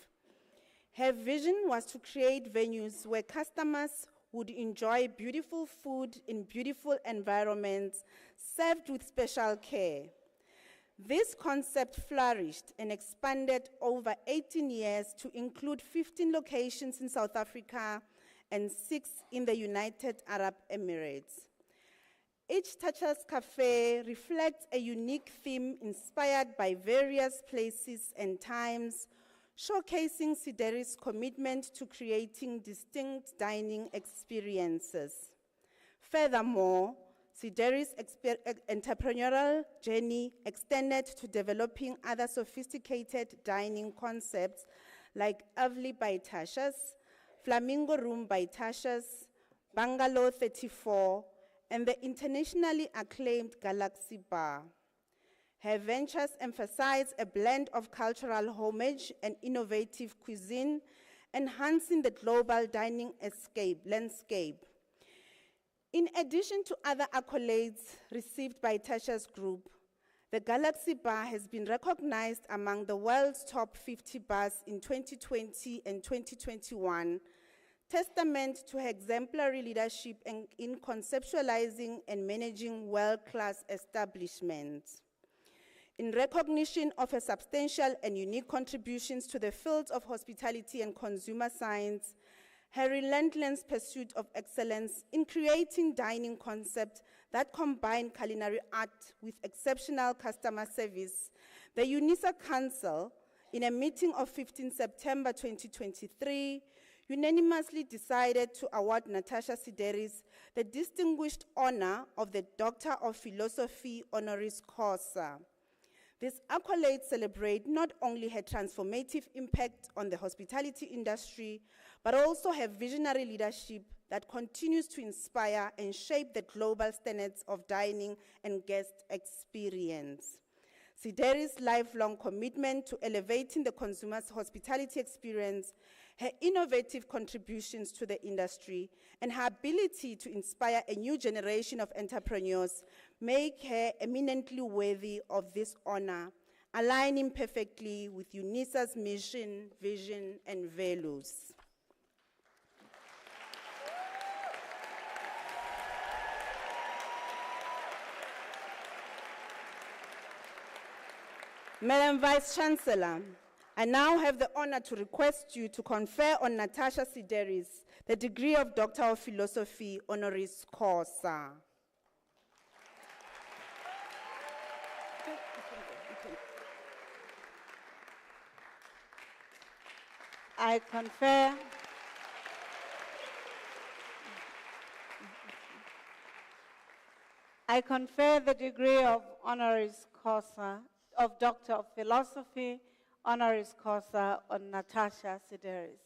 Her vision was to create venues where customers would enjoy beautiful food in beautiful environments, served with special care. This concept flourished and expanded over 18 years to include 15 locations in South Africa and 6 in the United Arab Emirates. Each Tasha's Cafe reflects a unique theme inspired by various places and times, showcasing Sideri's commitment to creating distinct dining experiences. Furthermore, Sideri's entrepreneurial journey extended to developing other sophisticated dining concepts like Avli by Tasha's, Flamingo Room by Tasha's, Bungalow 34, and the internationally acclaimed Galaxy Bar. Her ventures emphasize a blend of cultural homage and innovative cuisine, enhancing the global dining landscape. In addition to other accolades received by Tasha's Group, the Galaxy Bar has been recognized among the world's top 50 bars in 2020 and 2021, testament to her exemplary leadership in conceptualizing and managing world-class establishments. In recognition of her substantial and unique contributions to the fields of hospitality and consumer science, her relentless pursuit of excellence in creating dining concepts that combine culinary art with exceptional customer service, the Unisa Council, in a meeting of 15 September 2023, unanimously decided to award Natasha Sideris the distinguished honor of the Doctor of Philosophy honoris causa. These accolades celebrate not only her transformative impact on the hospitality industry, but also her visionary leadership that continues to inspire and shape the global standards of dining and guest experience. Sideris' lifelong commitment to elevating the consumer's hospitality experience, her innovative contributions to the industry, and her ability to inspire a new generation of entrepreneurs make her eminently worthy of this honor, aligning perfectly with Unisa's mission, vision, and values. Madam Vice Chancellor, I now have the honor to request you to confer on Natasha Sideris the degree of Doctor of Philosophy honoris causa. I confer the degree of honoris causa of Doctor of Philosophy honoris causa on Natasha Sideris.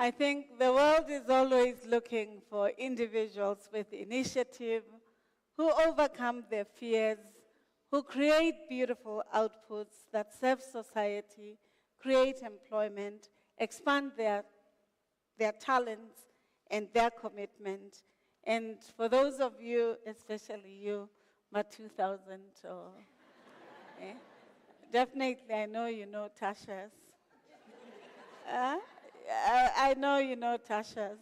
I think the world is always looking for individuals with initiative, who overcome their fears, who create beautiful outputs that serve society, create employment, expand their talents and their commitment. And for those of you, especially you, my 2000 or definitely I know you know Tasha's. I know you know Tasha's.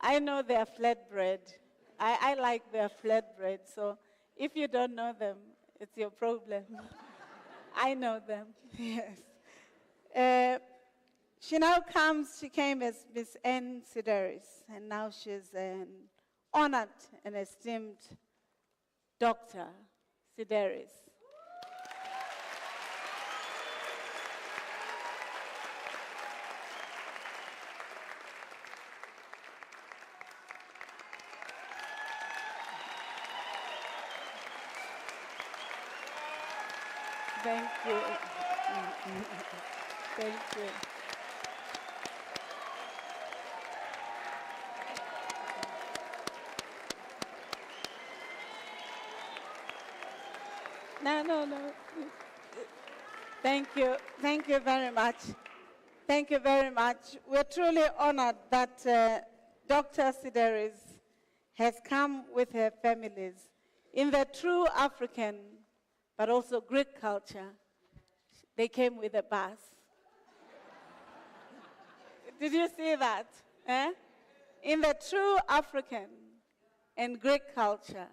I know their flatbread. I like their flatbread, so if you don't know them, it's your problem. I know them, yes. She came as Miss N. Sideris, and now she's an honored and esteemed Dr. Sideris. Thank you. Thank you. No. Thank you. Thank you very much. Thank you very much. We're truly honored that Dr. Sideris has come with her families in the true African, but also Greek culture. They came with a bus. Did you see that? In the true African and Greek culture,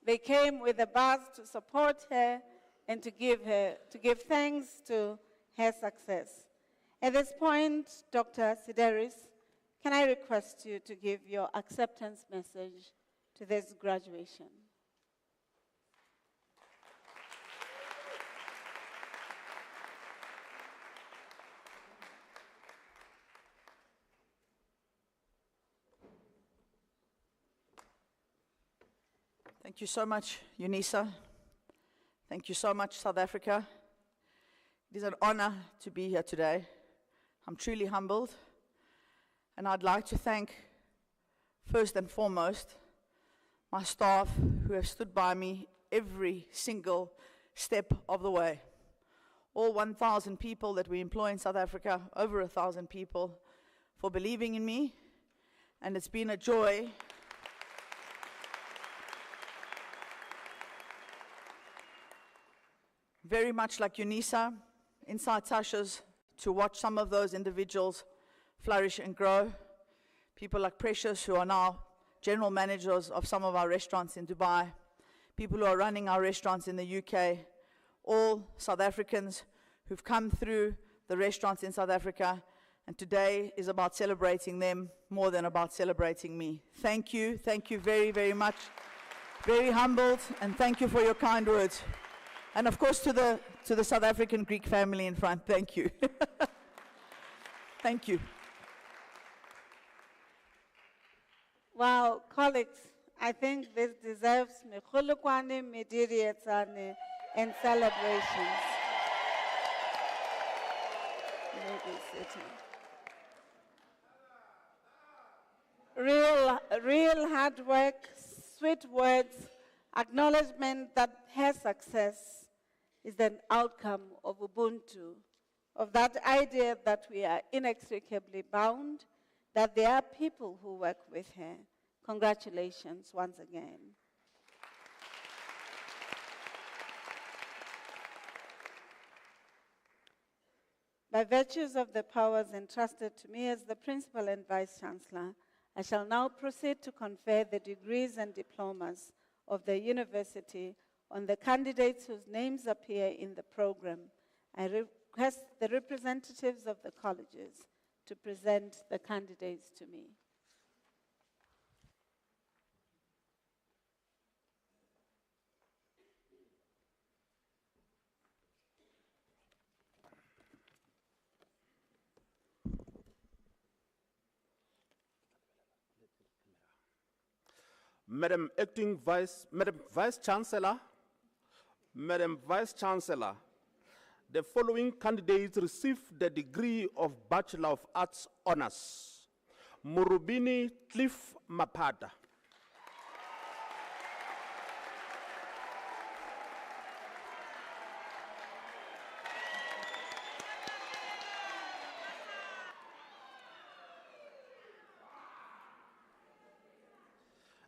they came with a bus to support her and to give thanks to her success. At this point, Dr. Sideris, can I request you to give your acceptance message to this graduation? Thank you so much, Unisa. Thank you so much, South Africa. It is an honor to be here today. I'm truly humbled. And I'd like to thank, first and foremost, my staff who have stood by me every single step of the way. All 1,000 people that we employ in South Africa, over 1,000 people, for believing in me. And it's been a joy very much like Unisa, inside Tasha's, to watch some of those individuals flourish and grow. People like Precious, who are now general managers of some of our restaurants in Dubai. People who are running our restaurants in the UK. All South Africans who've come through the restaurants in South Africa. And today is about celebrating them more than about celebrating me. Thank you very, very much. Very humbled, and thank you for your kind words. And of course, to the South African Greek family in front, thank you. Thank you. Wow, colleagues, I think this deserves mekhulukwane, medirietsane, and celebrations. Real hard work, sweet words, acknowledgement that her success is an outcome of Ubuntu, of that idea that we are inextricably bound, that there are people who work with her. Congratulations once again. By virtues of the powers entrusted to me as the Principal and Vice-Chancellor, I shall now proceed to confer the degrees and diplomas of the university on the candidates whose names appear in the program. I request the representatives of the colleges to present the candidates to me. Madam Vice Chancellor, the following candidates receive the degree of Bachelor of Arts Honors. Murubini Cliff Mapada.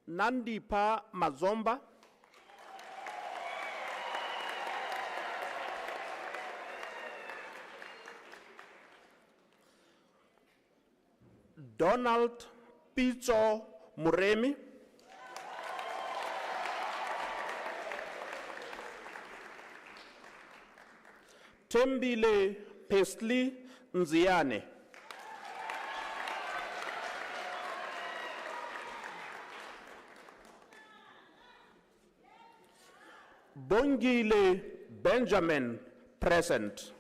Nandipa Mazomba. Donald Picho Muremi. Tembile Pesli Nziane. Bongile Benjamin, present.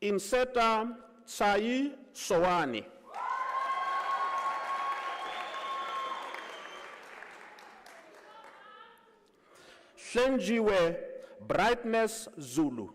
Inseta Tsai Soani. Shenjiwe Brightness Zulu.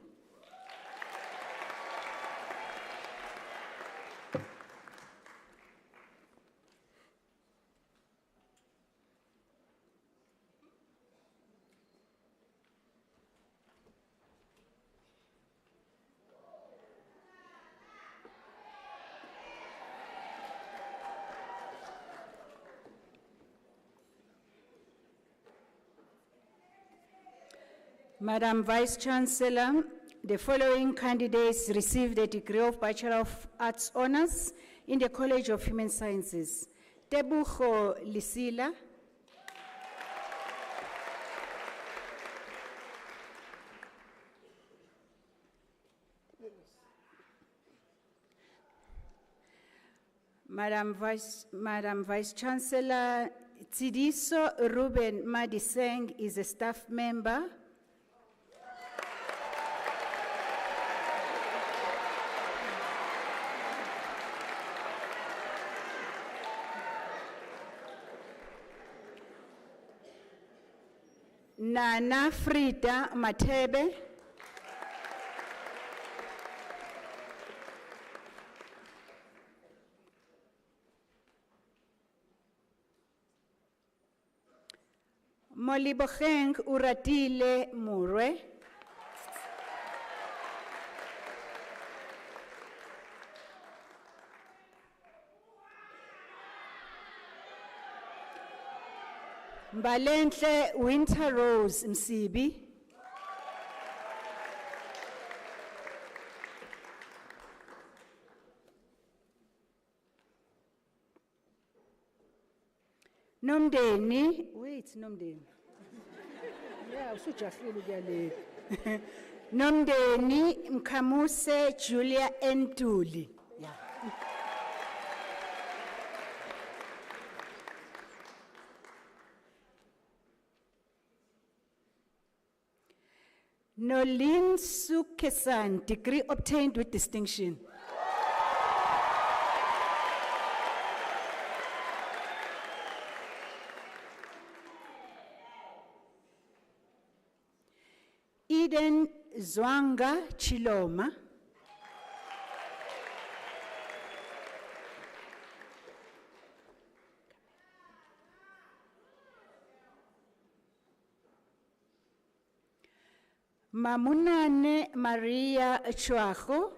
Madam Vice-Chancellor, the following candidates received the degree of Bachelor of Arts Honors in the College of Human Sciences. Tebucho Lisila. Madam Vice-Chancellor, Tsidiso Ruben Madiseng is a staff member. Nana Frida Matebe. Molibocheng Uratile Mure. Mbalenhle Winter Rose Msibi. Nomdeni, wait, Nomdeni. Yeah, usujafile kuyale. Nomdeni Mkamuse Julia Entuli. Yeah. Nolin Sukesan, degree obtained with distinction. Eden Zwanga Chiloma. Mamunane Maria Chwacho.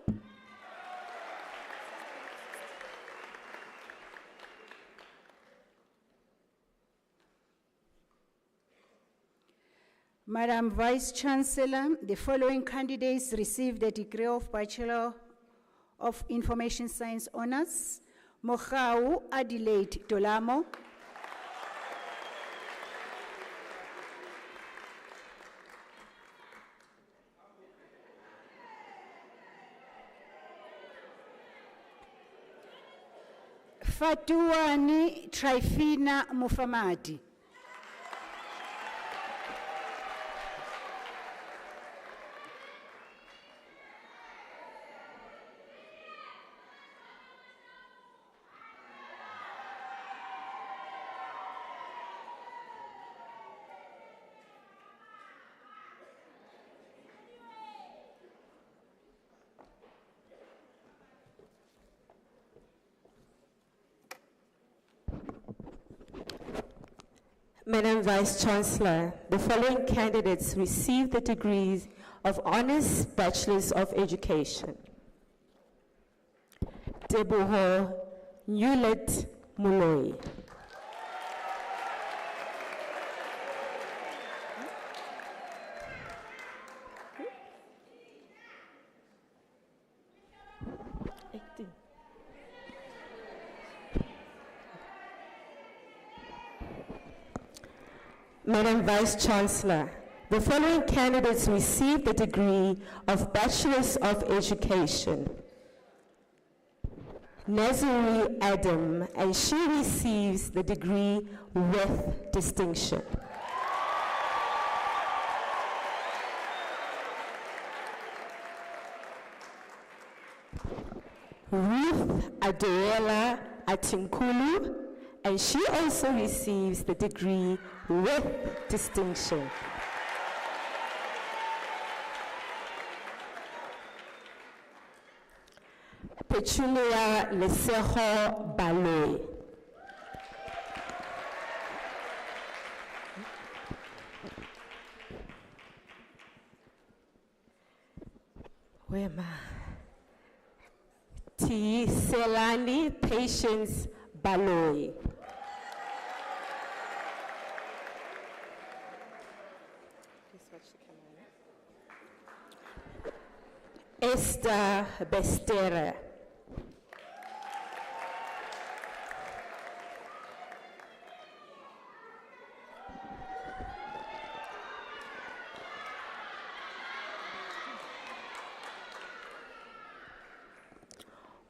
Madam Vice-Chancellor, the following candidates received the degree of Bachelor of Information Science Honors. Mohau Adelaide Dolamo. Fatuani Trifina Mufamadi. Madam Vice Chancellor, the following candidates received the degrees of Honours Bachelors of Education. Teboho Newlet Muloi. Madam Vice Chancellor, the following candidates received the degree of Bachelors of Education. Nazuri Adam, and she receives the degree with distinction. Ruth Adoela Atinkulu, and she also receives the degree with distinction. Petunia Leseho Baloy. Where am I? T. Selani Patience Baloy. Esther Bestera.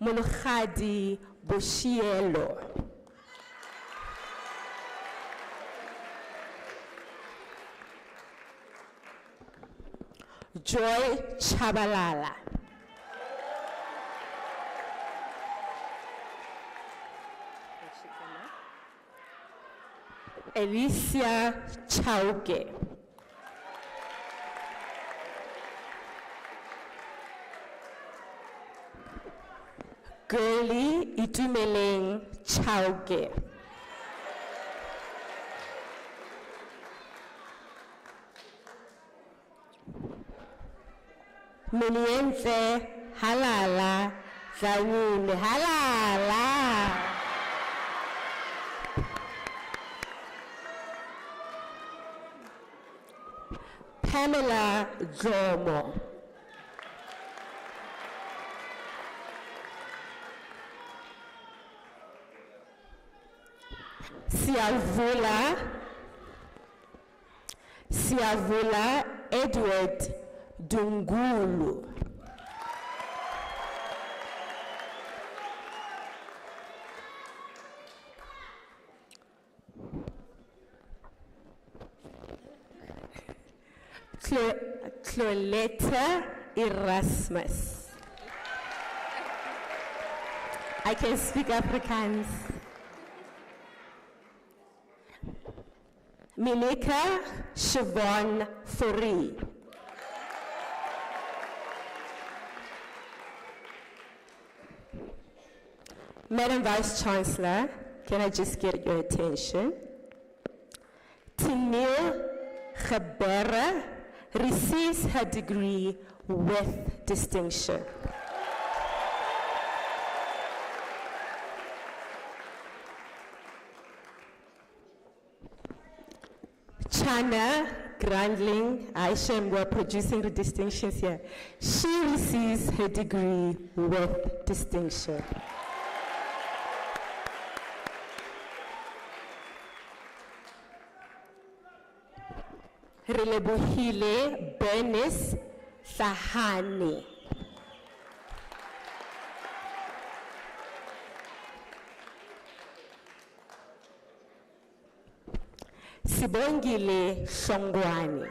Mulkhadi Boshielo. Joy Chabalala. Alicia Chauke. Girlie Itumeleng Chauke. Miniense Halala Zanine Halala. Pamela Jomo. Siavula Edward Dungulu. Cloleta Erasmus. I can speak Afrikaans. Milika Siobhan Fourie. Madam Vice Chancellor, can I just get your attention? Tinil Gebera receives her degree with distinction. Chana Grandling, Aisha, we're producing the distinctions here. She receives her degree with distinction. Relebohile Bernice Sahani. Sibongile Shongwani.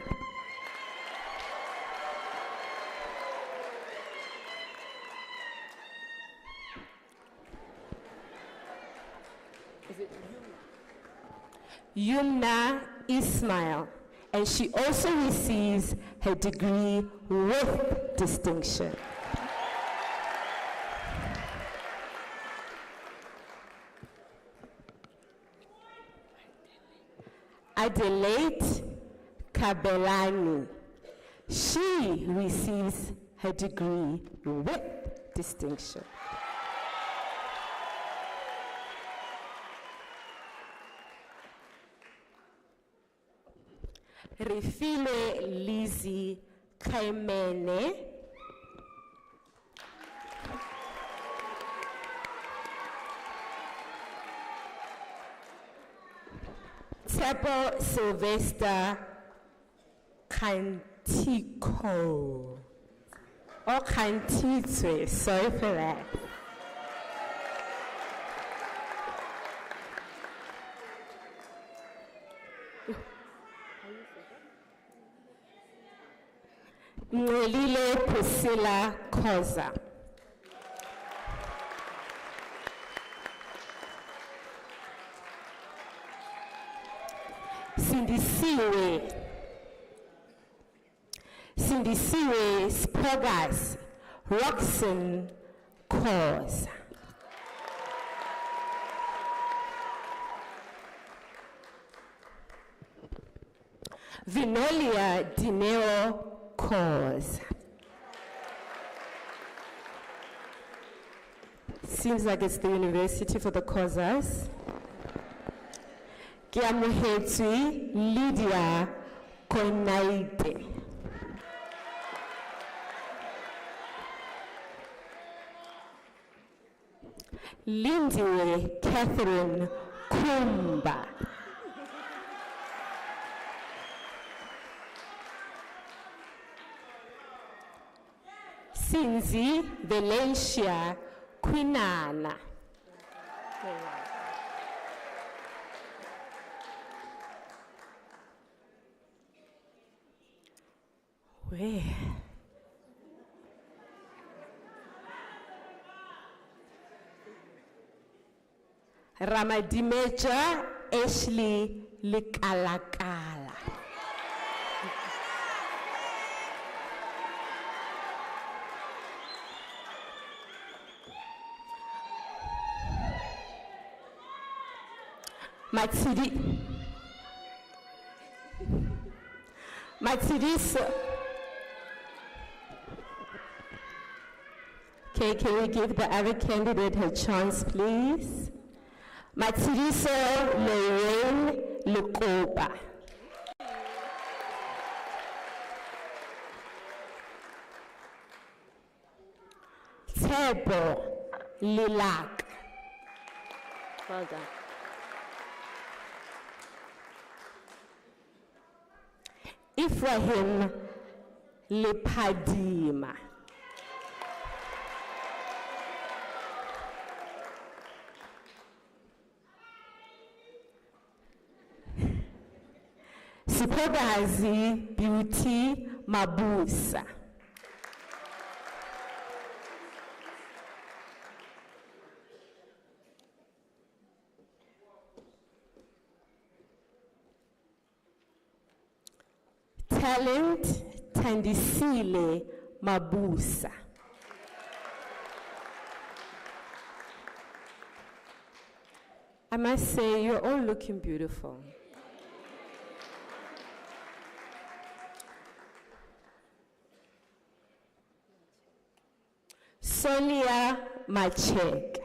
Yumna Ismail, and she also receives her degree with distinction. Adelaide Kabelani. She receives her degree with distinction. Refile Lizzie Kaimene. Tepo Sylvester Kantiko. Or Kantitwe, sorry for that. Ngelile Priscilla Koza. Sindisiwe Spogas Roxanne Koza. Vinolia Dineo Cause. Seems like it's the university for the causers. Kiamuhetui Lydia Koinaite. Lindiwe Catherine Kumba. Sinzi Valencia Quinana. Where? Ramadimeja Ashley Likalakala. Matsiriso. Okay, can we give the other candidate her chance, please? Matsiriso Lorraine Lukoba. Tebo Lilak. Well done. Ephraim Lepadima. Sipogazi Beauty Mabusa. Talent Tandisile Mabusa. I must say, you're all looking beautiful. Sonia Machek.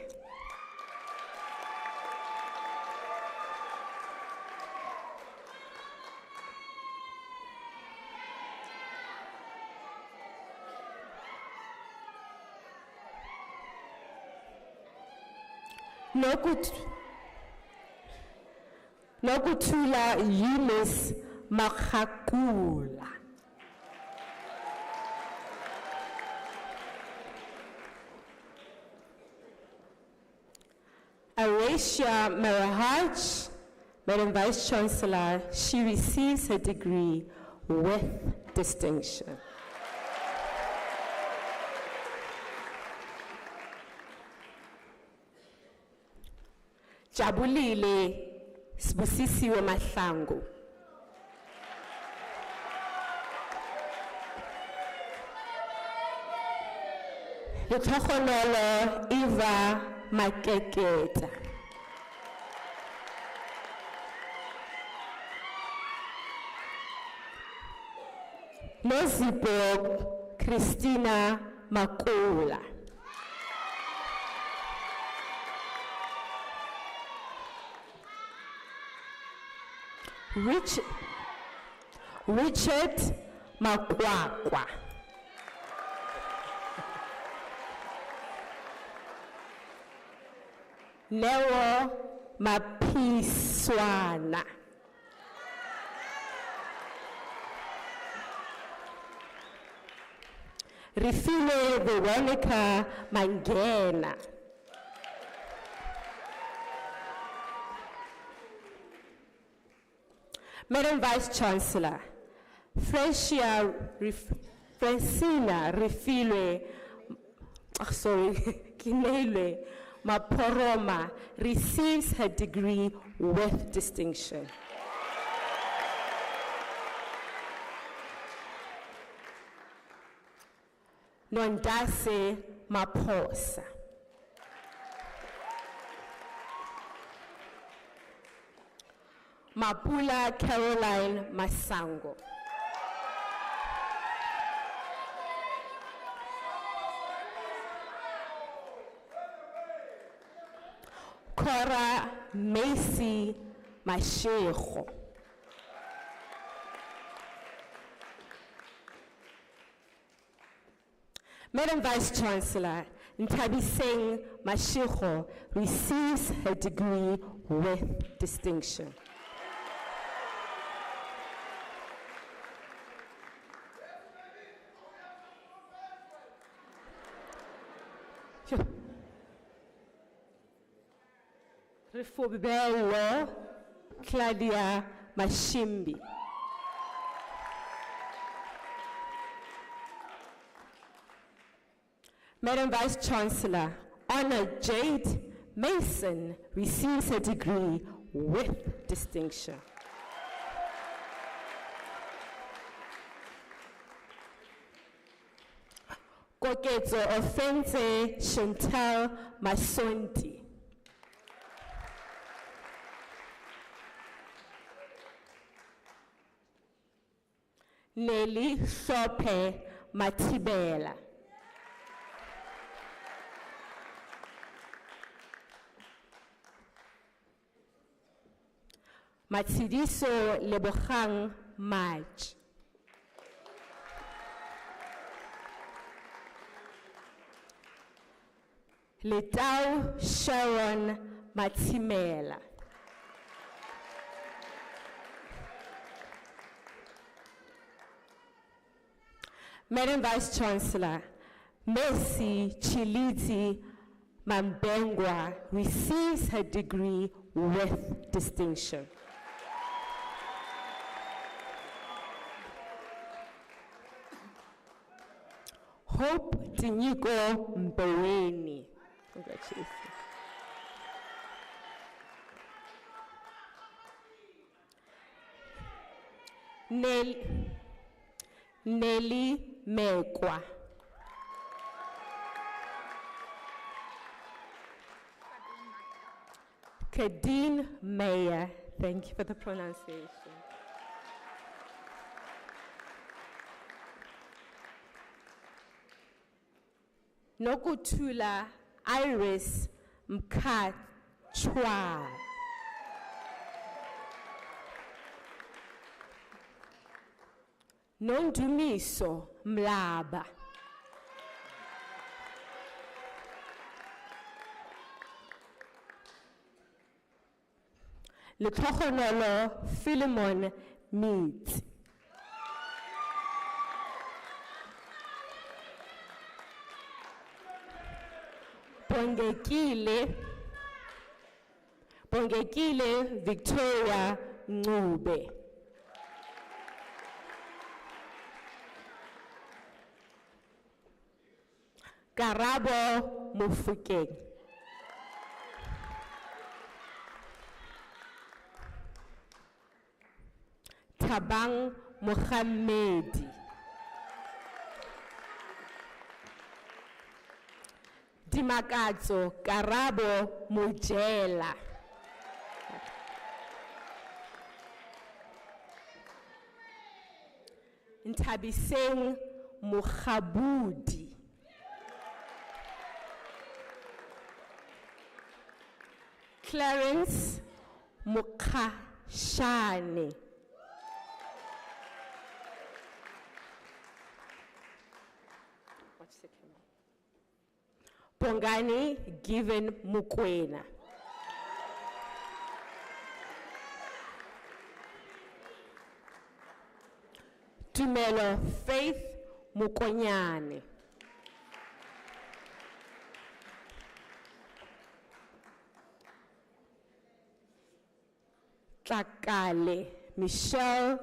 Nokutula Eunice Makakula. Aracia Marahaj, Madam Vice Chancellor, she receives her degree with distinction. Jabulile Sibusisiwe Mahlangu. Lethogonolo Eva Makeketa. Nozipho Christina Makula. Richard Makwakwa. Neo Mapiswana. Refile Veronica Mangena. Madam Vice Chancellor, Francina Refile, Kinele Maporoma receives her degree with distinction. Nondase Maposa. Mapula Caroline Masango. Cora Macy Mashego. Madam Vice Chancellor, Ntabiseng Mashego receives her degree with distinction. Refobelo Claudia Mashimbi. Madam Vice Chancellor, Honor Jade Mason receives her degree with distinction. Koketso Offense Chantal Masonti. Nelly Sope Matibela. Matsidiso Lebogang Maj. Letao Sharon Matimela. Madam Vice Chancellor, Mercy Chiliti Mambengwa receives her degree with distinction. Hope Tinyiko Mboweni. Congratulations. Nelly Mekwa. Kadeen Meyer. Thank you for the pronunciation. Nokutula Iris Mkachwa. Nondumiso Mlaba. Letlogonolo Philemon Mead. Bongekile Victoria Ngube. Karabo Mufukeng. Tabang Mohamedi. Dimakazo Karabo Mujela. Ntabiseng Mukhabudi. Clarence Mukhashane. Bongani Given Mukwena. Tumelo Faith Mukonyane. Tlakale Michelle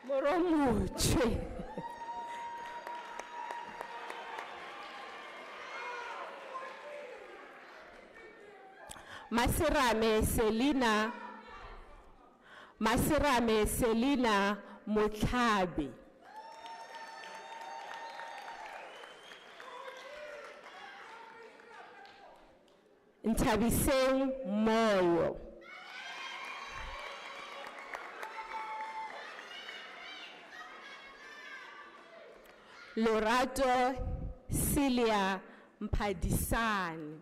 Moromuche. Masirame Selina Mutlabi. Ntabiseng Moyo. Lorato Celia Mpadisani.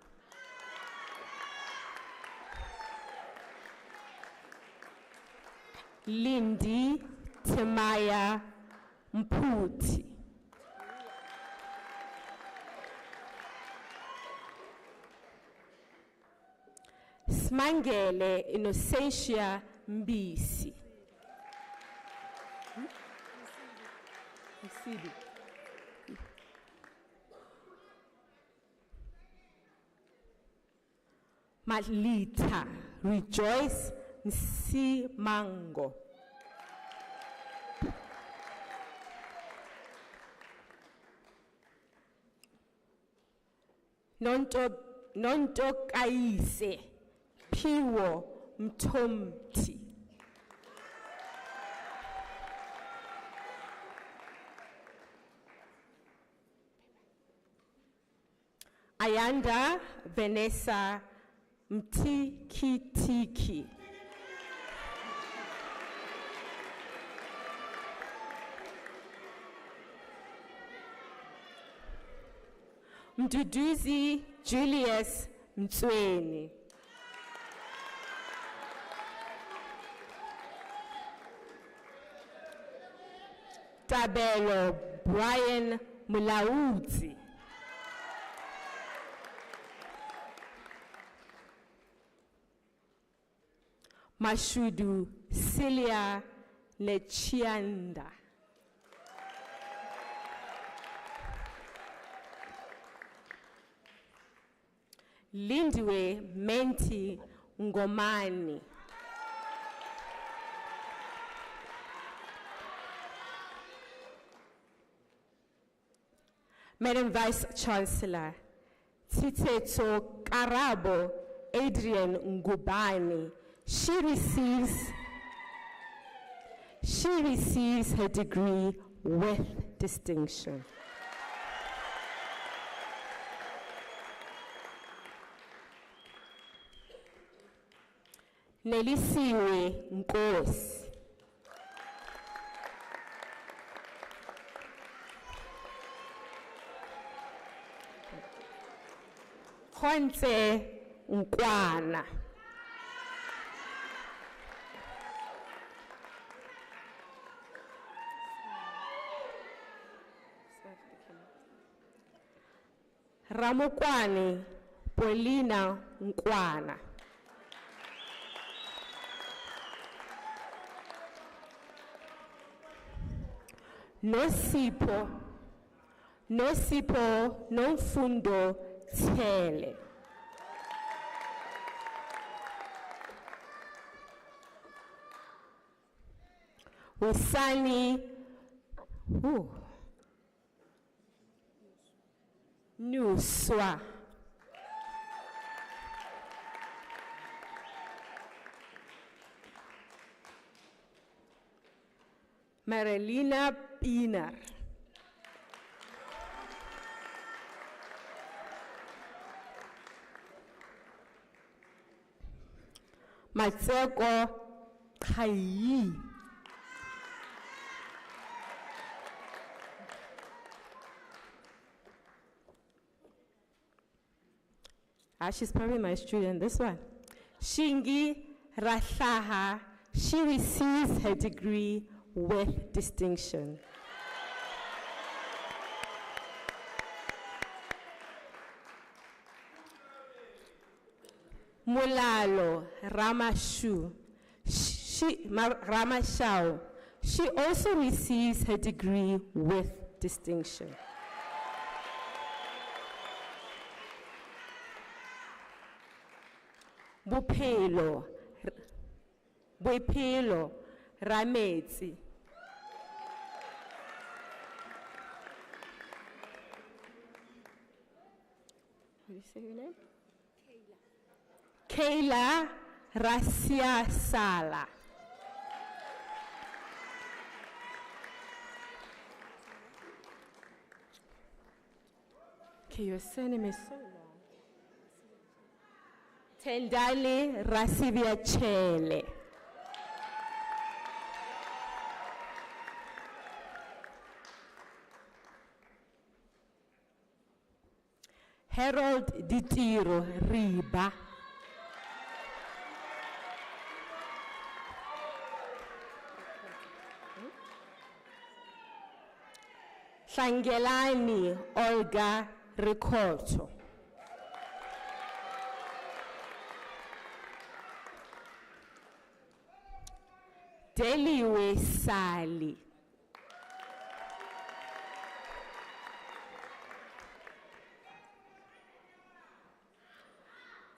Lindy Temaya Mputi. Smangele Innocentia Mbisi. Malita Rejoice Nsimango. Nonto Kaise Piwo Mtomti. Ayanda Vanessa Mtikitiki. Mduduzi Julius Mtsweni. Tabelo Brian Mulauzi. Mashudu Celia Lechianda. Lindiwe Menti Ngomani. Madam Vice Chancellor, Titeto Karabo Adrian Ngubani, she receives her degree with distinction. Nelisiwe Nkosi. Khonse Nkwana. Ramokwani Paulina Nkwana. Nosipo Nomfundo Tele. Usani Nuswa. Marilina Pinar. Matseko Kayi. she's probably my student, this one. Shingi Rahlaha, she receives her degree with distinction. Mulalo Ramashau, she also receives her degree with distinction. Bophelo Rametsi, what do you say your name? Kayla Rasia Sala. Okay, your surname is so long. Tendali Rasivia Chele. Harold Ditiro Riba. Shangelani Olga Ricordo. Deliwe Sali.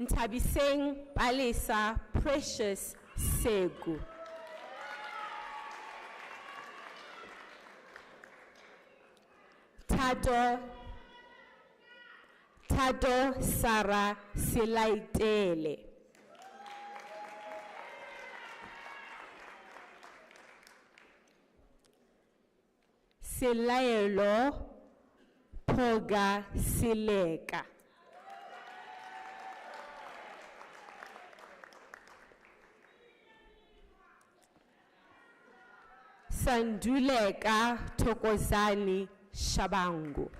Ntabiseng Palisa Precious Segu. Tado Sara Silaitele. Silaelo Poga Sileka. Sanduleka Tokozani Shabangu.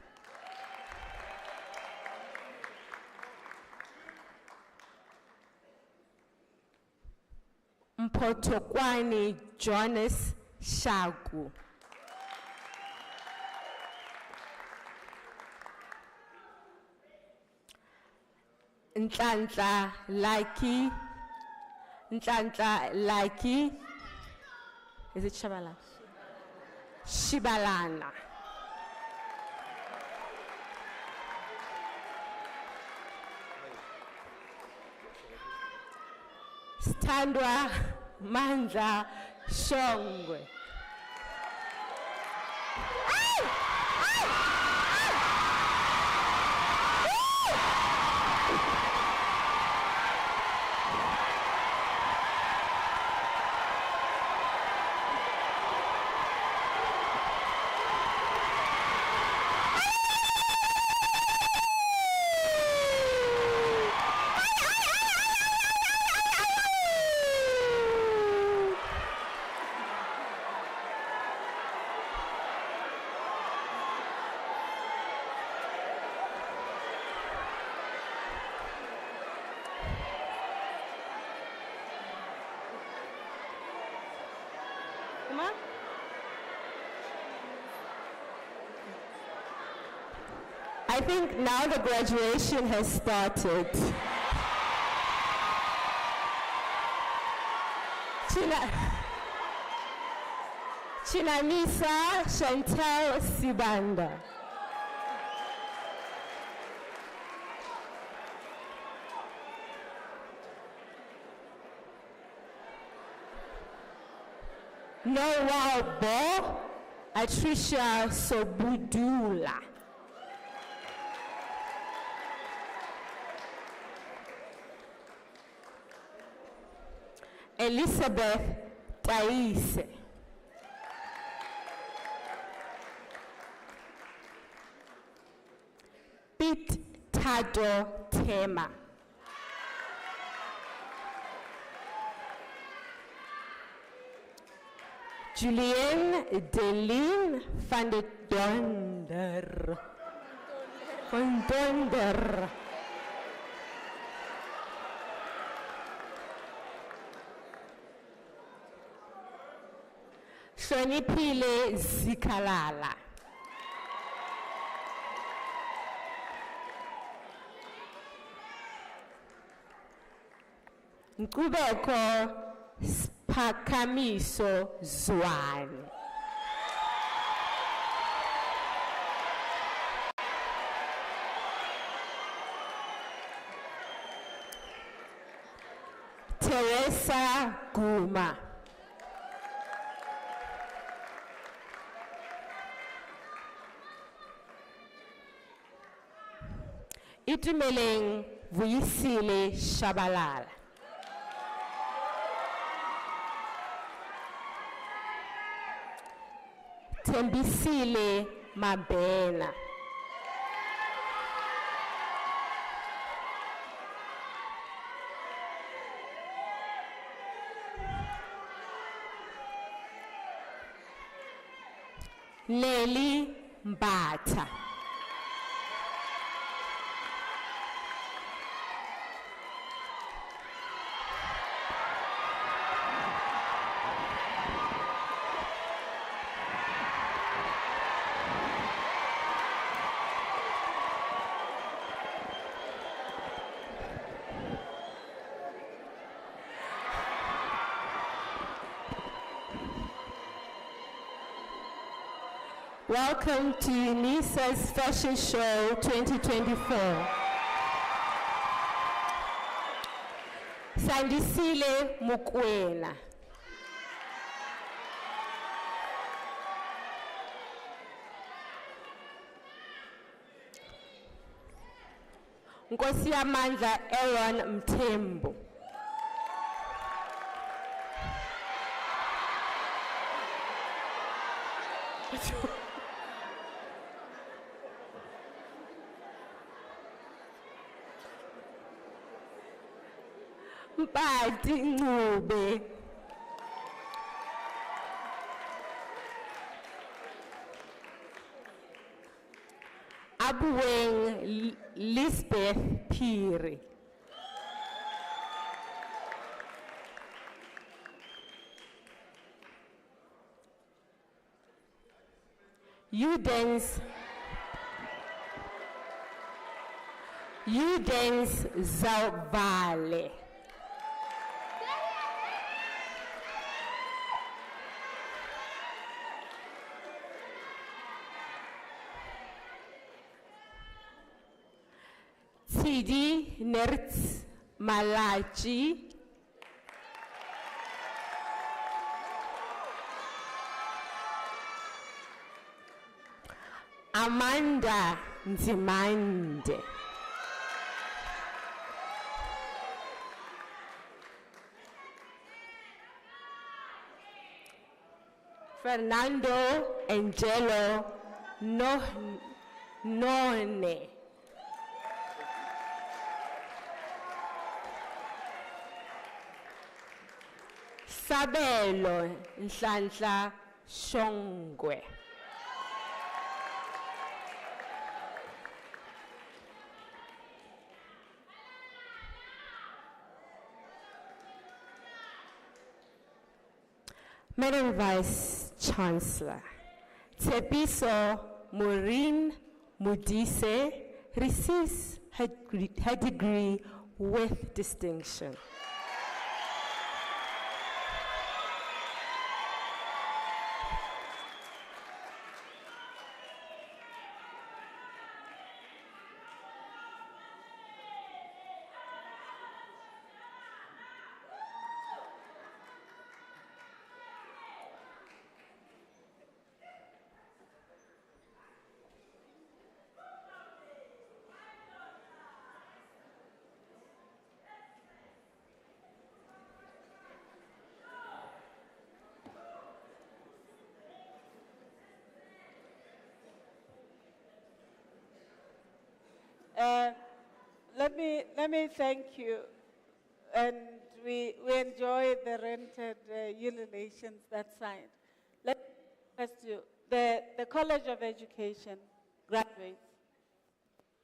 Mpotokwani Jonas Shagu. Ntlantla Laki, is it Shabala? Shibalana. Standwa Mandla Shongwe. I think now the graduation has started. Unisa Chantal Sibanda. Noah Bo Atricia Sobudula. Elizabeth Taise. Pete Tado Tema. Julienne Deline van de Donder. Van Donder. Hloniphile Zikalala. Nkubeko Siphakamiso Zwane. Teresa Guma. Itumeleng Vuyisile Shabalala. Tembisile Mabena. Leli Mbata. Welcome to Unisa's Fashion Show 2024. Sandisile Mukwena. Nkosi yamandla Aaron Mthembu. Mpati Ncube. Abuweng Lisbeth Phiri. Udens Zavale. Tsidi Nertz Malachi. Amanda Nzimande. Fernando Angelo None. Sabelo Nhlanhla Shongwe. Madam Vice Chancellor, Tshepiso Maureen Modise receives her degree with distinction. Let me thank you, and we enjoy the rented ululations that side. Let me ask you, the College of Education graduates,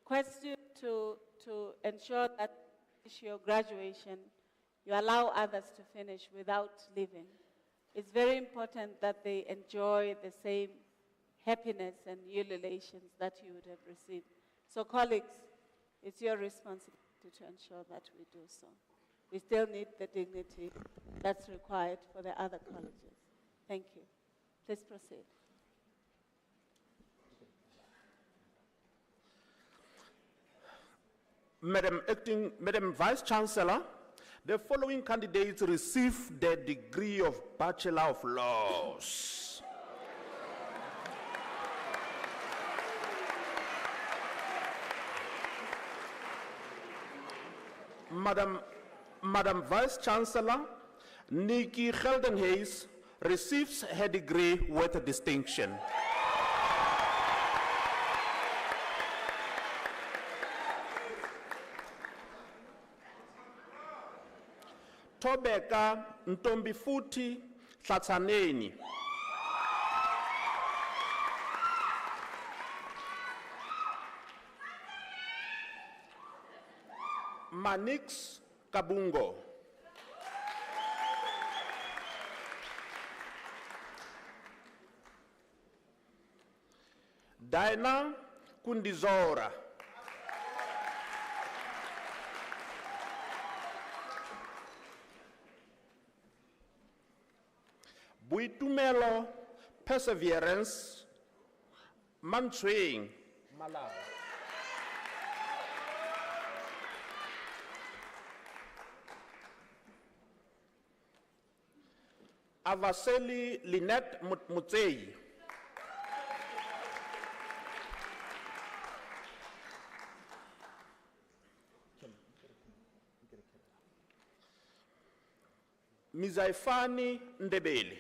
request you to ensure that your graduation, you allow others to finish without leaving. It's very important that they enjoy the same happiness and ululations that you would have received. So colleagues, it's your responsibility to ensure that we do so. We still need the dignity that's required for the other colleges. Thank you. Please proceed. Madam Vice Chancellor, the following candidates received the degree of Bachelor of Laws. Madam Vice Chancellor, Nikki Geldenhuys receives her degree with distinction. Tobeka Ntombifuthi Hlatsaneni. Manix Kabungo. Diana Kundizora. Buitumelo Perseverance Mantreng Malawi. Avaseli Lynette Mutsei. Mizaifani Ndebele.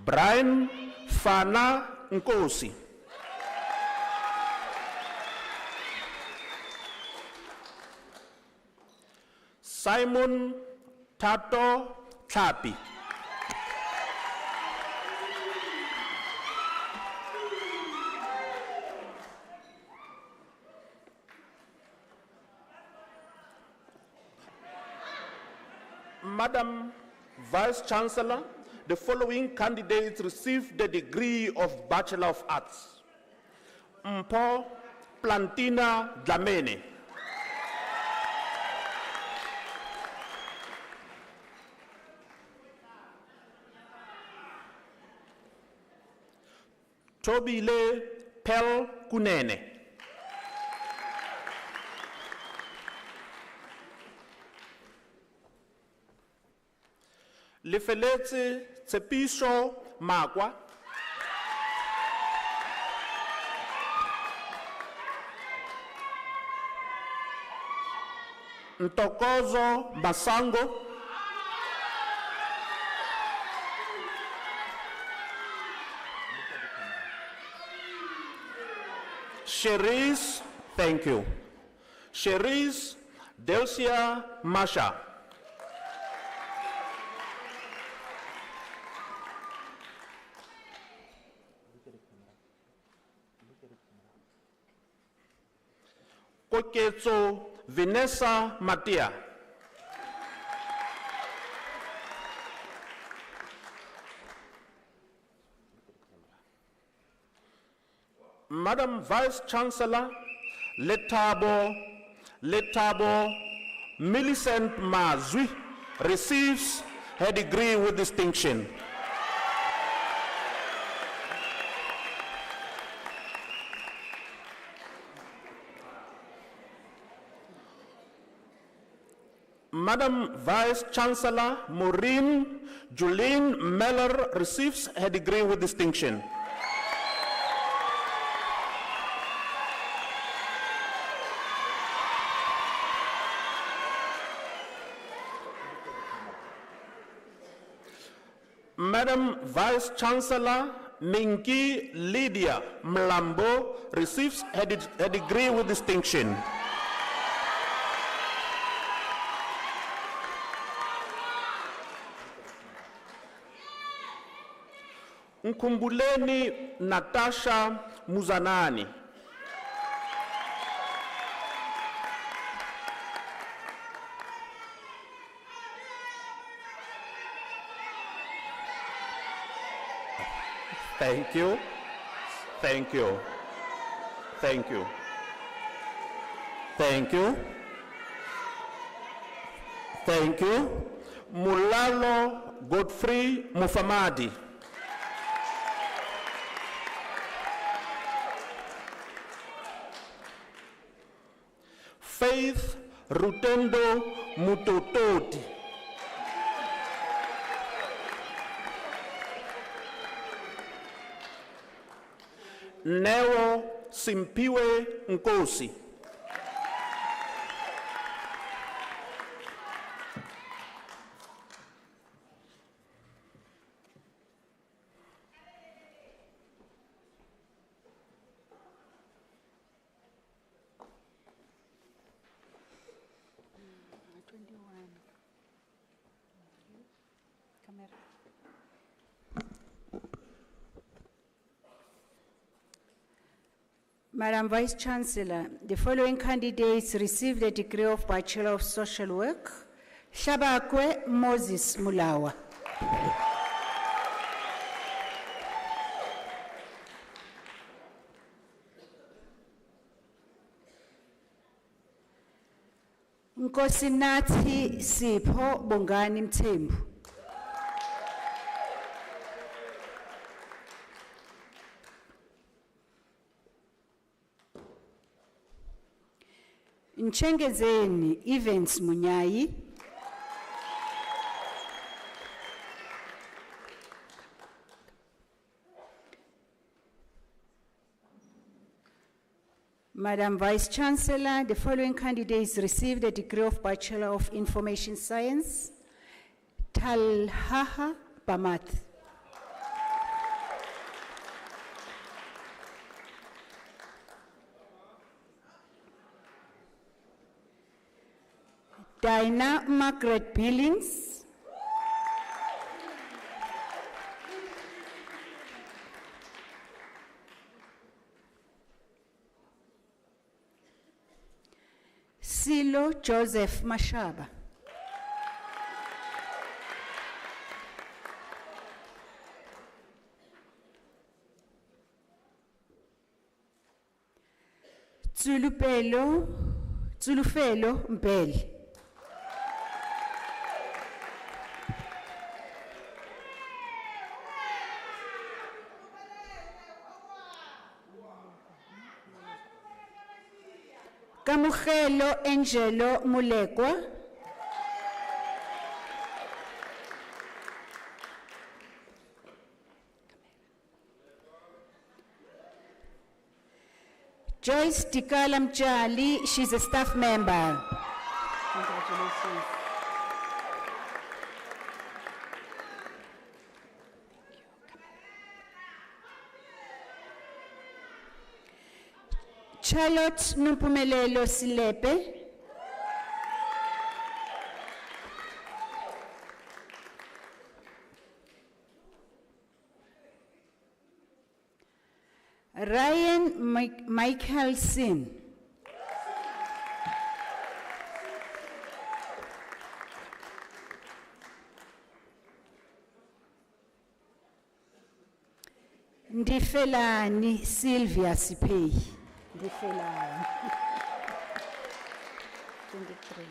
Brian Fana Nkosi. Simon Tato Tlapi. Madam Vice Chancellor, the following candidates received the degree of Bachelor of Arts. Mpo Plantina Dlamene. Tobile Pel Kunene. Lefeletse Tsepiso Magwa. Ntokozo Masango. Cherise, thank you. Cherise Delcia Masha. Koketso Vanessa Matia. Madam Vice Chancellor, Letabo Millicent Mazwi receives her degree with distinction. Madam Vice Chancellor, Maureen Julene Meller receives her degree with distinction. Madam Vice Chancellor, Minki Lydia Mlambo receives her degree with distinction. Nkumbuleni Natasha Muzanani. Thank you. Thank you. Thank you. Thank you. Thank you. Mulalo Godfrey Mufamadi. Faith Rutendo Mutototi. Neo Simpiwe Nkosi. Madam Vice Chancellor, the following candidates received the degree of Bachelor of Social Work. Shabakwe Moses Mulawa. Nkosinathi Sipho Bongani Mthembu. Nchengezeni Evans Munyayi. Madam Vice Chancellor, the following candidates received the degree of Bachelor of Information Science. Talhaha Bamath. Dinah Margaret Billings. Silo Joseph Mashaba. Zulufelo Mbele. Kamugelo Angelo Mulekwa. Joyce Tikala Mjali, she's a staff member. Congratulations. Charlotte Numpumelelo Silepe. Ryan Michael Sin. Ndifelani Sylvia Sipei. Ndifelani. 23.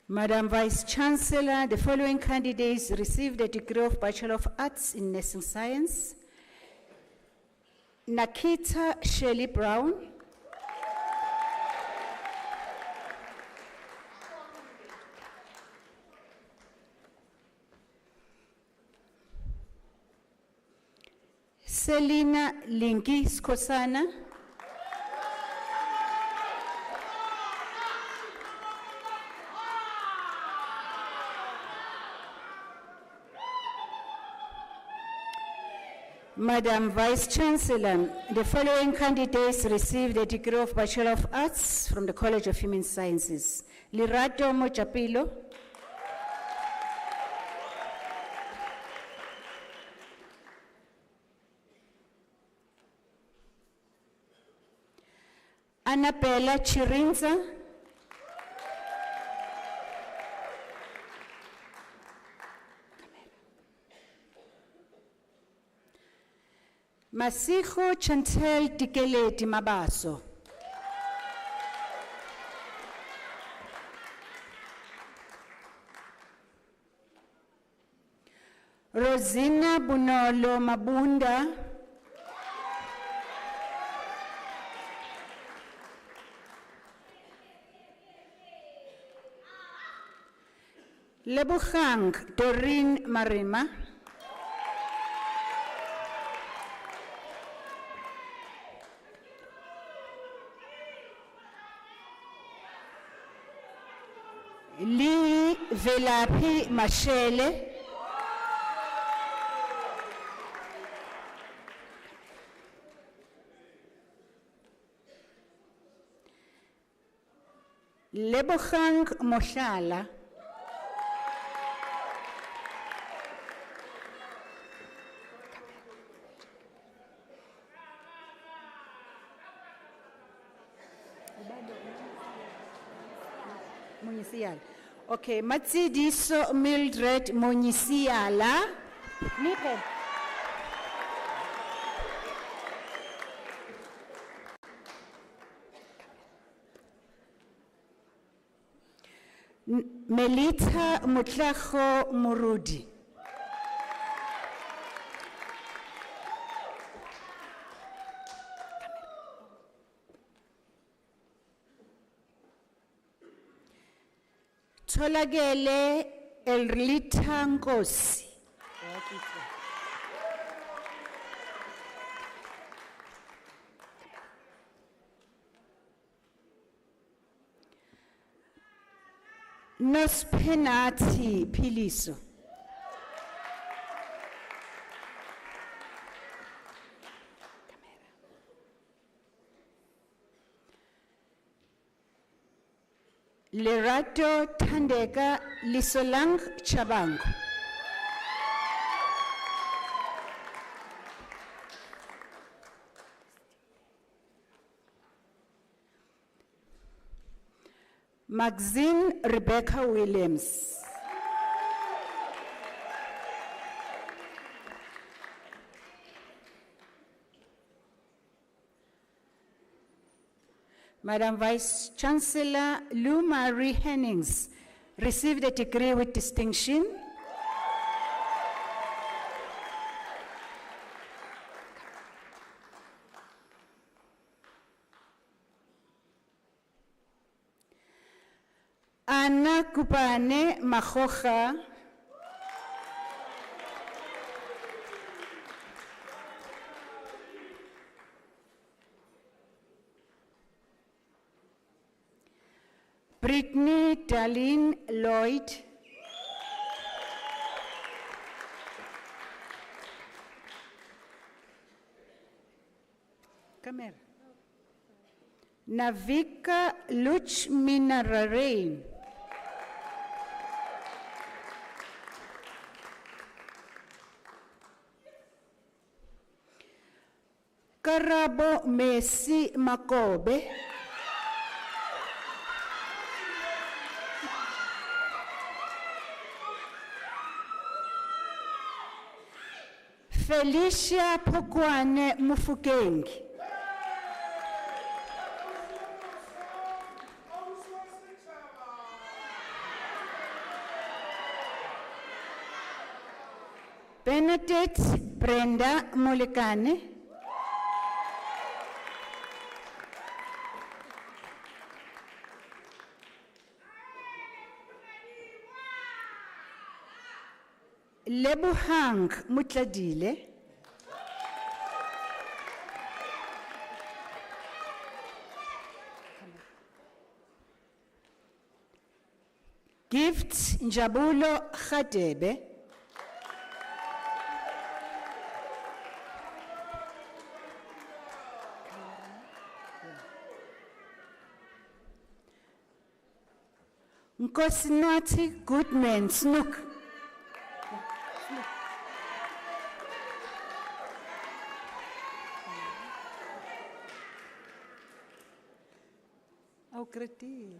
Madam Vice Chancellor, the following candidates received the degree of Bachelor of Arts in Nursing Science. Nakita Shelley Brown. Selina Lingi Skosana. Madam Vice Chancellor, the following candidates received the degree of Bachelor of Arts from the College of Human Sciences. Lirato Mojapilo. Annabella Chirinza. Masigo Chantel Tikeleti Mabaso. Rosina Bunolo Mabunda. Lebogang Doreen Marima. Lee Velapi Mashele. Lebogang Moshala. Munyisiala. Okay, Matsidiso Mildred Munyisiala. Nipe. Melita Mutlacho Murudi. Tolagele Elrita Nkosi. Nospenati Piliso. Lerato Tandeka Lisolang Chabango. Maxine Rebecca Williams. Madam Vice Chancellor Lou Marie Hennings received a degree with distinction. Anna Kupane Mahocha. Brittany Darlene Lloyd. Come here. Navika Luchmina Rarain. Karabo Messi Makobe. Felicia Pokwane Mufukengi. Benedict Brenda Molekane. Lebohang Mutladile. Gift Njabulo Khadebe. Nkosinathi Goodman Snook. Oh, Kriti.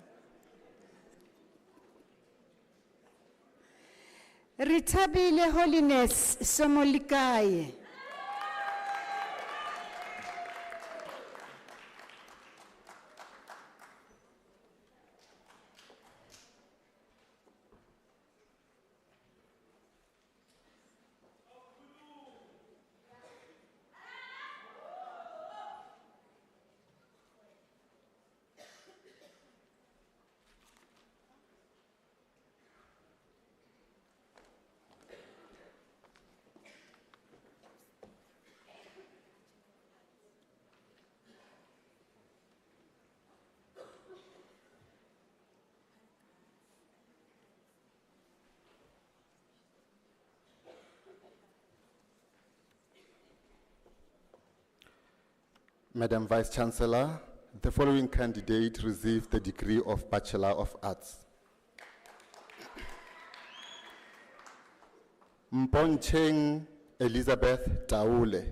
Ritabile Holiness Somolikaye. Madam Vice Chancellor, the following candidate received the degree of Bachelor of Arts. Mponcheng Elizabeth Taule.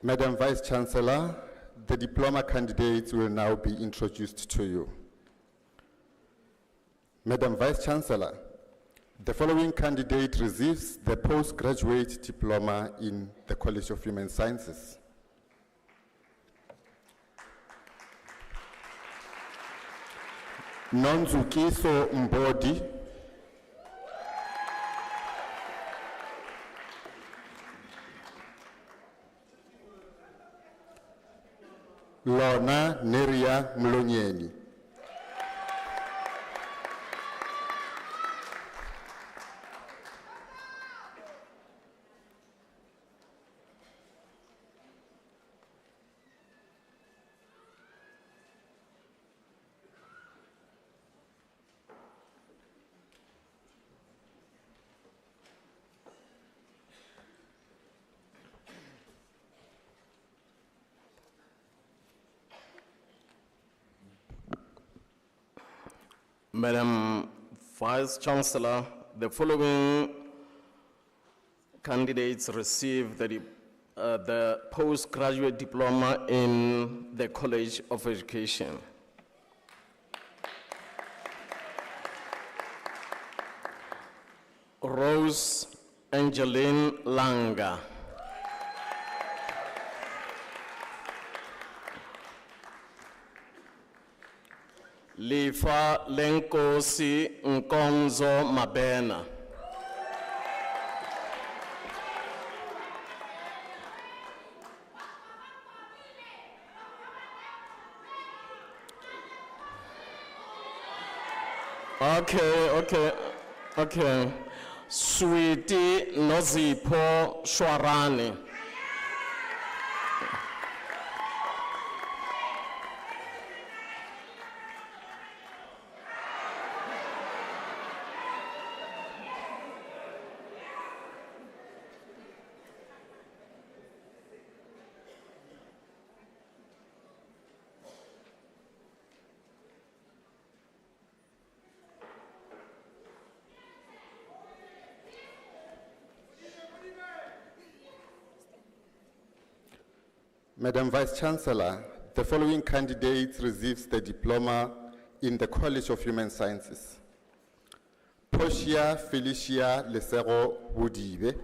Madam Vice Chancellor, the diploma candidates will now be introduced to you. Madam Vice Chancellor, the following candidate receives the postgraduate diploma in the College of Human Sciences. Nonzukiso Mbodi. Lorna Neria Mlonyeni. Madam Vice Chancellor, the following candidates receive the postgraduate diploma in the College of Education. Rose Angeline Langa. Lifa Lenkosi Nkonzo Mabena. Okay. Sweetie Nozipo Shwarani. Madam Vice Chancellor, the following candidate receives the diploma in the College of Human Sciences. Portia Felicia Lesero Budibe.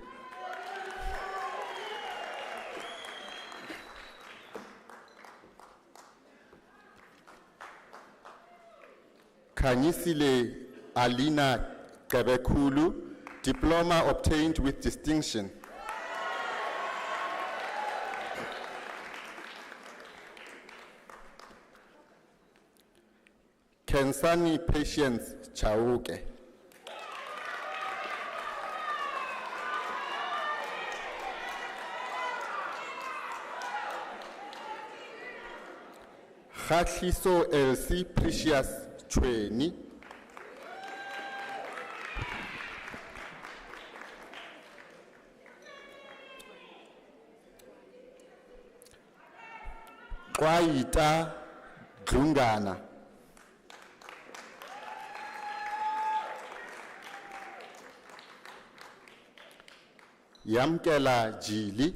Kanyisile Alina Kabekulu, diploma obtained with distinction. Kensani Patience Chauke. Khahliso Elsie Precious Chweni. Kwaita Dlungana. Yamkela Jili.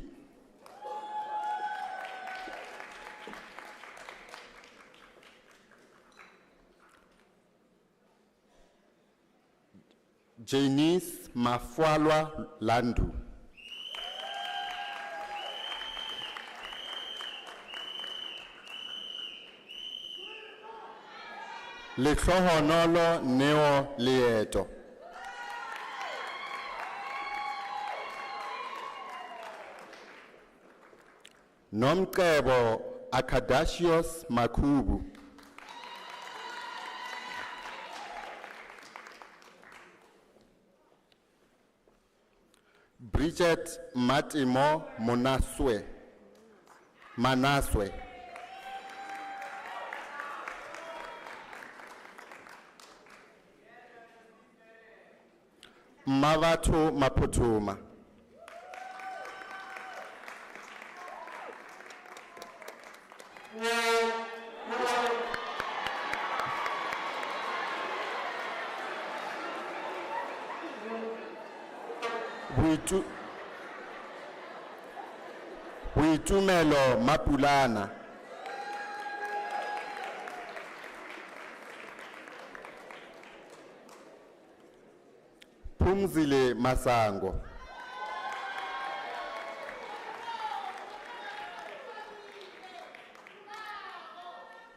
Janice Mafwalwa Landu. Lehlohonolo Neo Leeto. Nomkebo Akadasios Makubu. Bridget Matimo Manaswe. Mmabatho Maphothoma. Boitumelo Mapulana. Phumzile Masango.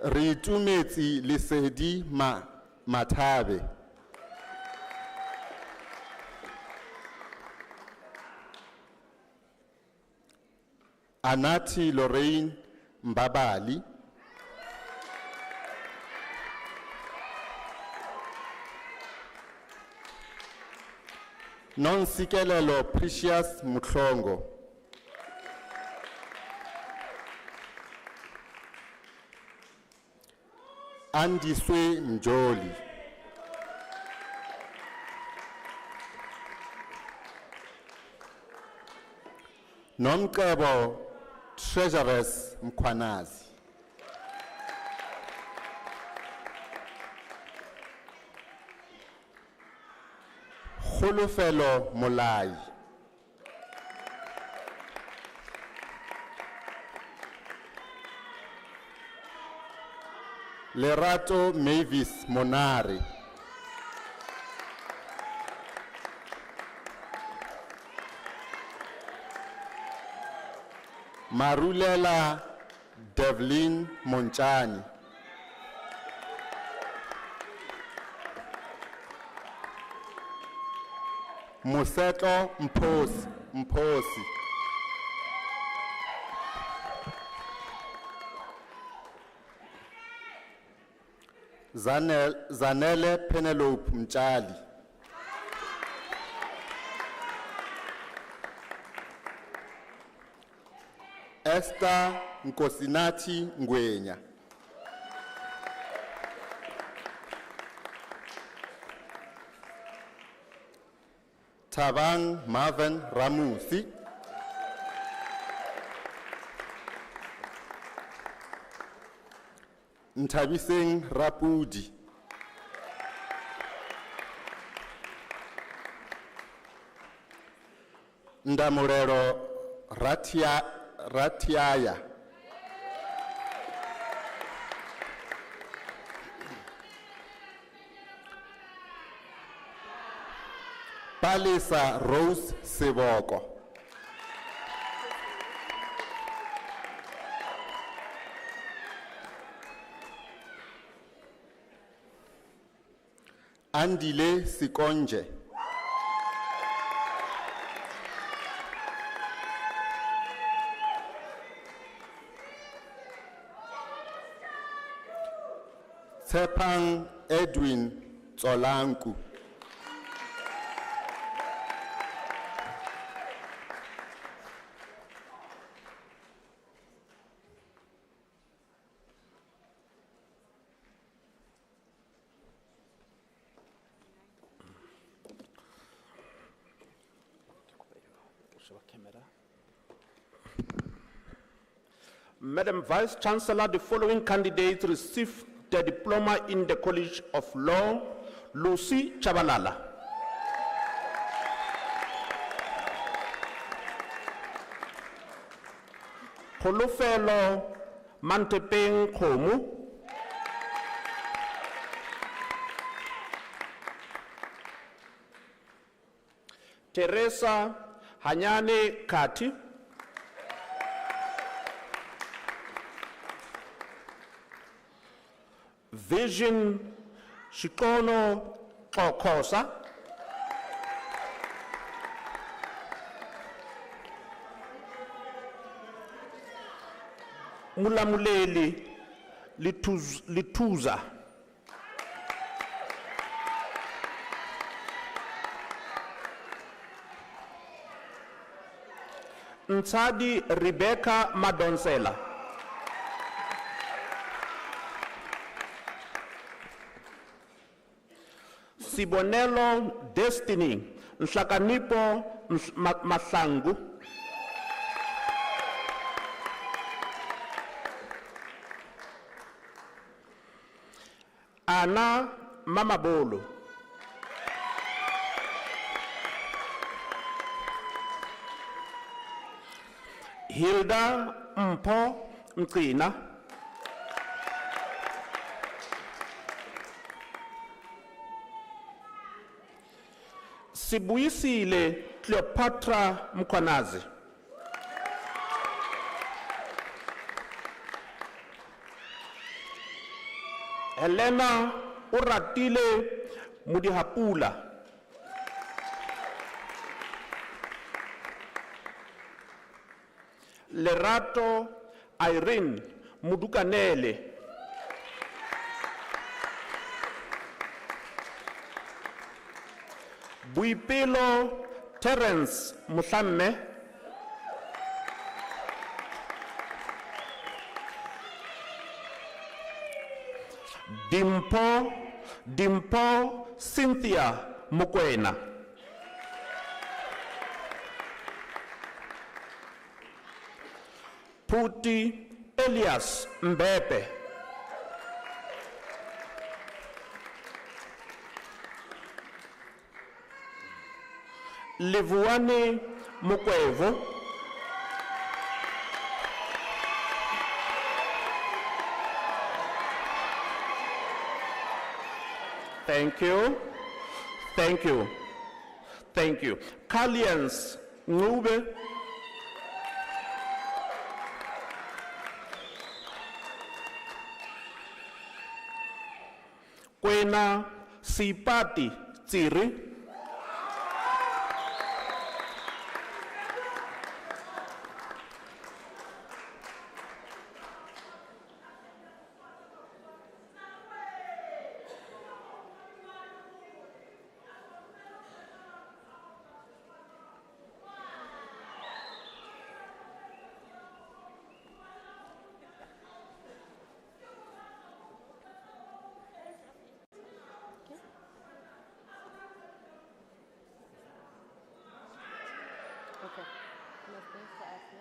Re itumetse Lesedi Mathabe. Anati Lorraine Mbabali. Nonsikelelo Precious Mutlongo. Andiswe Njoli. Nomcebo Treasurers Mkhwanazi. Khulufelo Molai. Lerato Mavis Monari. Marulela Devlin Monchani. Museto Mposi. Zanele Penelope Mchali. Esther Nkosinathi Ngwenya. Thabang Marvin Ramusi. Nthabiseng Rapudi. Ndamurero Ratiaya. Palisa Rose Seboko. Andile Sikonje. Tshepang Edwin Tsolanku. Madam Vice Chancellor, the following candidates received the diploma in the College of Law: Lucy Chabalala, Kholofelo Mantepeng Khomu, Teresa Hanyane Kati, Vision Shikono Kokosa, Mulamuleli Lituza, Ntsadi Rebecca Madonsela, Sibonelo Destiny Nhlakanipo Mahlangu, Ana Mamabolo, Hilda Mpho Mqina, Sibuyisile Cleopatra Mkhwanazi, Helena Uratile Mudihapula, Lerato Irene Mudukanele, Buipelo Terence Muhlamme, Dimpo Cynthia Mukwena, Puti Elias Mbepe, Livuani Mukwevo, thank you, thank you, thank you. Kallians Ngube, Kwena Sipati Tsiri, Okay. To ask me,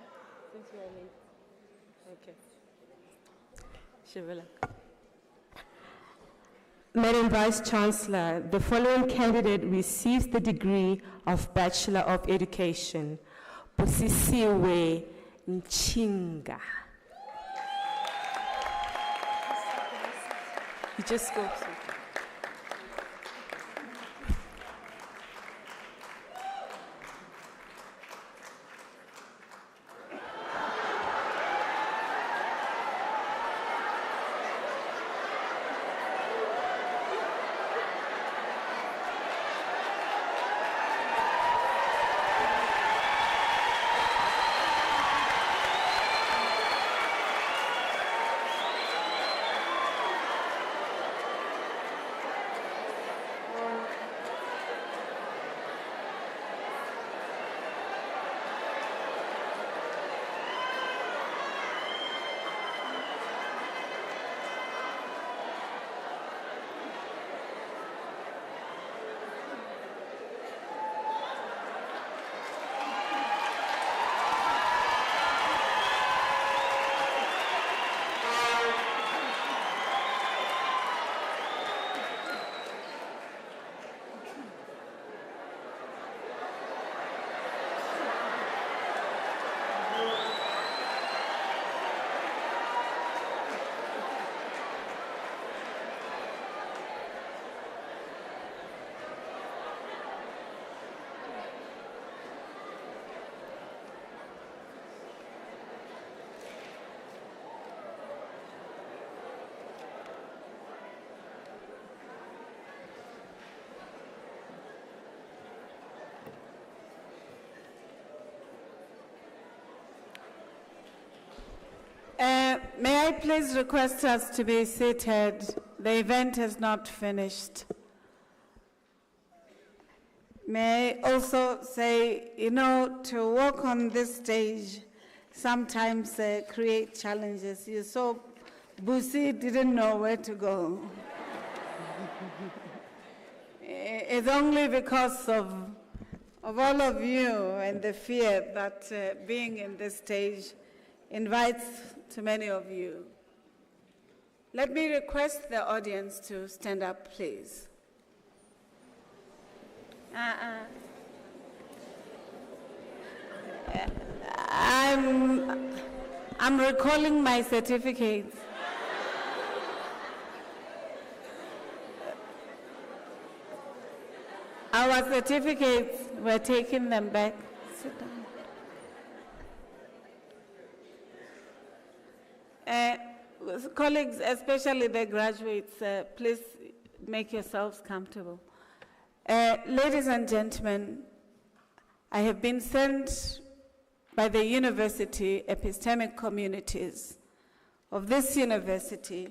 since you are late. Okay. Shivela. Madam Vice Chancellor, the following candidate receives the degree of Bachelor of Education. Busisiwe Nchinga. You just go. May I please request us to be seated? The event has not finished. May I also say, to walk on this stage sometimes create challenges. You saw Busi didn't know where to go. It's only because of of all of you and the fear that being in this stage invites to many of you. Let me request the audience to stand up, please. I'm recalling my certificates. Our certificates, we're taking them back. Sit down. Colleagues, especially the graduates, please make yourselves comfortable. Ladies and gentlemen, I have been sent by the university epistemic communities of this university,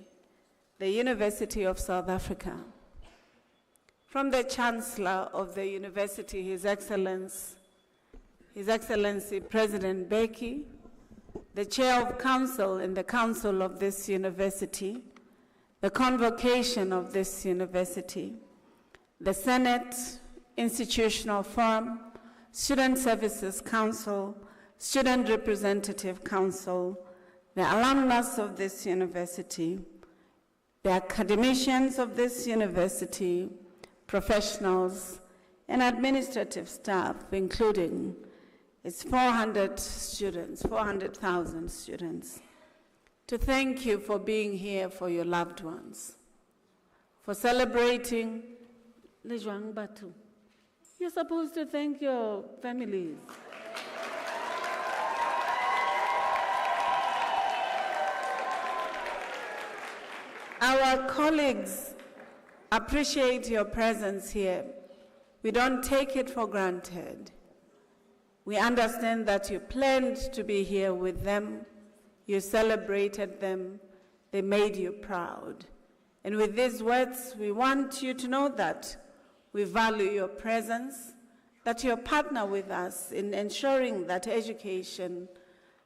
the University of South Africa, from the Chancellor of the University, His Excellency President Beki, the Chair of Council and the Council of this university, the Convocation of this university, the Senate, Institutional Forum, Student Services Council, Student Representative Council, the alumnus of this university, the academicians of this university, professionals, and administrative staff, including its 400,000 students, to thank you for being here for your loved ones, for celebrating Lejwang Batu. You're supposed to thank your families. Our colleagues appreciate your presence here. We don't take it for granted. We understand that you planned to be here with them, you celebrated them, they made you proud. And with these words, we want you to know that we value your presence, that you partner with us in ensuring that education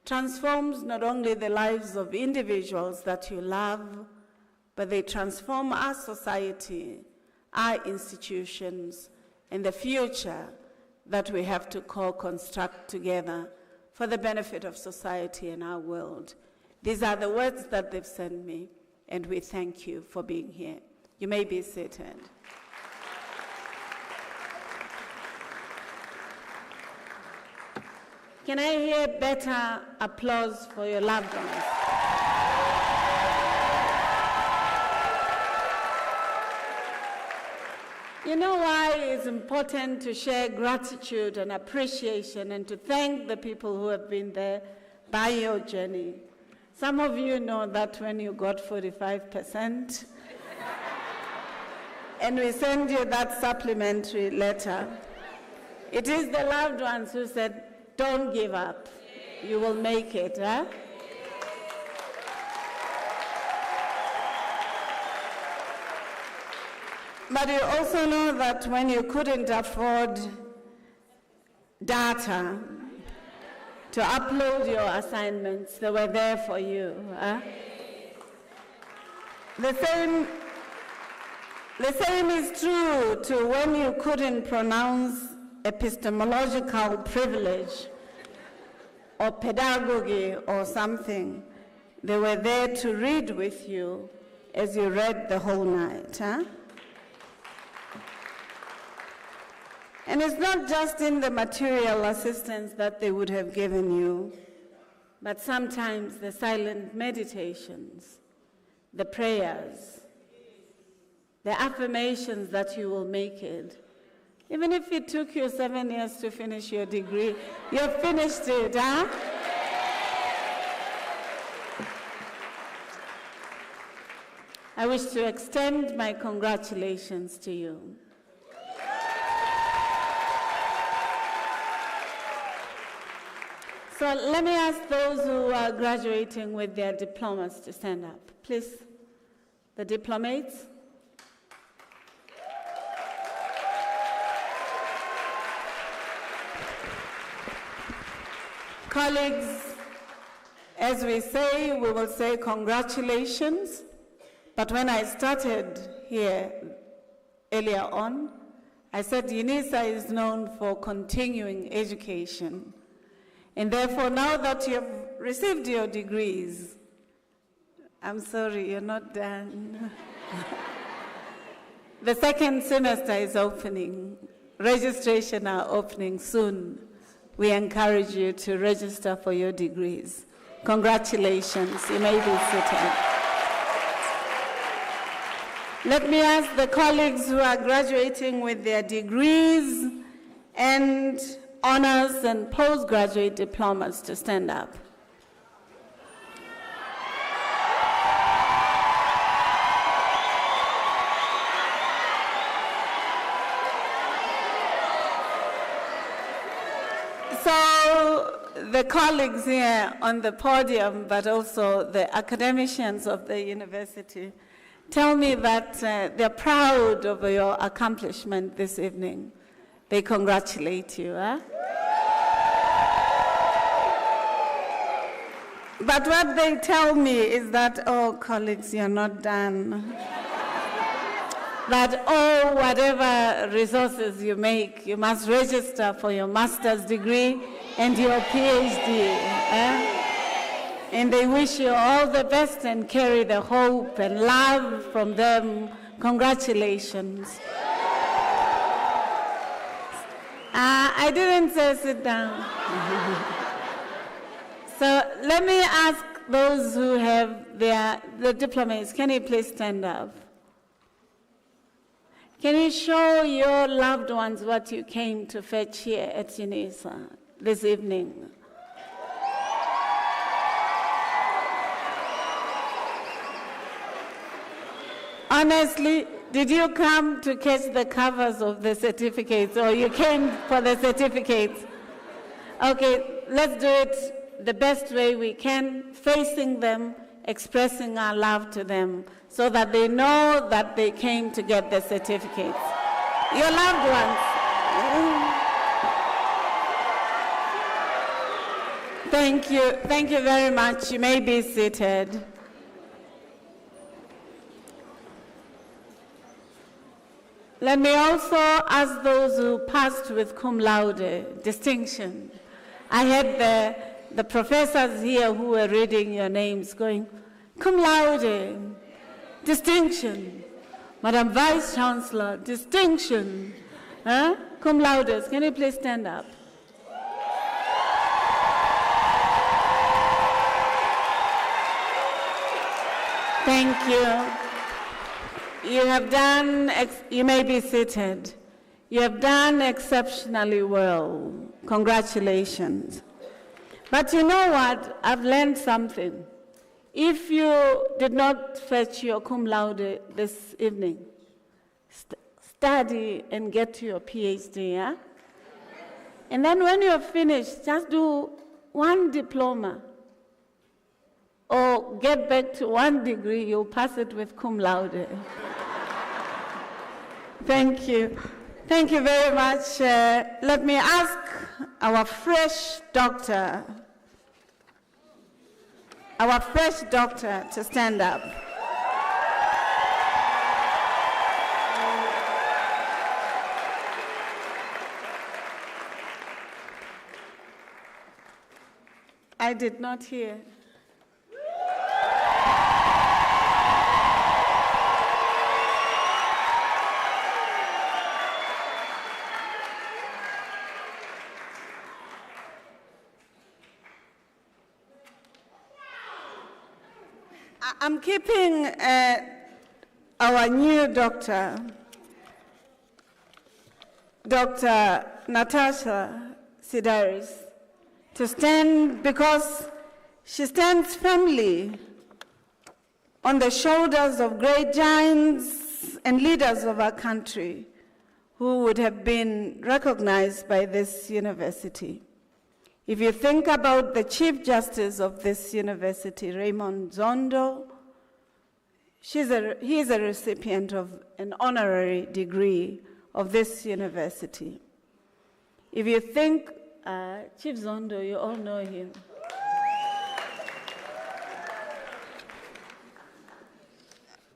transforms not only the lives of individuals that you love, but they transform our society, our institutions, and the future that we have to co-construct together for the benefit of society and our world. These are the words that they've sent me, and we thank you for being here. You may be seated. Can I hear better applause for your loved ones? You know why it's important to share gratitude and appreciation and to thank the people who have been there by your journey. Some of you know that when you got 45%, and we send you that supplementary letter, it is the loved ones who said, don't give up, you will make it, huh? But you also know that when you couldn't afford data to upload your assignments, they were there for you. Huh? The same is true to when you couldn't pronounce epistemological privilege or pedagogy or something. They were there to read with you as you read the whole night. Huh? And it's not just in the material assistance that they would have given you, but sometimes the silent meditations, the prayers, the affirmations that you will make it. Even if it took you 7 years to finish your degree, you've finished it, huh? I wish to extend my congratulations to you. So let me ask those who are graduating with their diplomas to stand up. Please, the diplomates. Colleagues, as we say, we will say congratulations, but when I started here earlier on, I said Unisa is known for continuing education. And therefore, now that you have received your degrees, I'm sorry, you're not done. The second semester is opening. Registration are opening soon. We encourage you to register for your degrees. Congratulations, you may be seated. Let me ask the colleagues who are graduating with their degrees and honors and postgraduate diplomas to stand up. So the colleagues here on the podium, but also the academicians of the university, tell me that they're proud of your accomplishment this evening. They congratulate you. But what they tell me is that, oh, colleagues, you're not done. That, oh, whatever resources you make, you must register for your master's degree and your PhD. And they wish you all the best and carry the hope and love from them. Congratulations. I didn't say sit down. So let me ask those who have the diplomas, can you please stand up? Can you show your loved ones what you came to fetch here at Unisa this evening? Honestly, did you come to catch the covers of the certificates, or you came for the certificates? Okay, let's do it the best way we can, facing them, expressing our love to them, so that they know that they came to get the certificates. Your loved ones. Thank you. Thank you very much. You may be seated. Let me also ask those who passed with cum laude distinction. I had the professors here who were reading your names going, cum laude, distinction. Madam Vice Chancellor, distinction. Cum laudes, can you please stand up? Thank you. You have done, you may be seated. You have done exceptionally well. Congratulations. But you know what? I've learned something. If you did not fetch your cum laude this evening, study and get to your PhD, yeah? And then when you're finished, just do one diploma or get back to one degree, you'll pass it with cum laude. Thank you. Thank you very much. Let me ask our fresh doctor to stand up. I did not hear. I'm keeping our new doctor, Dr. Natasha Sidaris, to stand because she stands firmly on the shoulders of great giants and leaders of our country who would have been recognized by this university. If you think about the Chief Justice of this university, Raymond Zondo, he is a recipient of an honorary degree of this university. If you think, Chief Zondo, you all know him.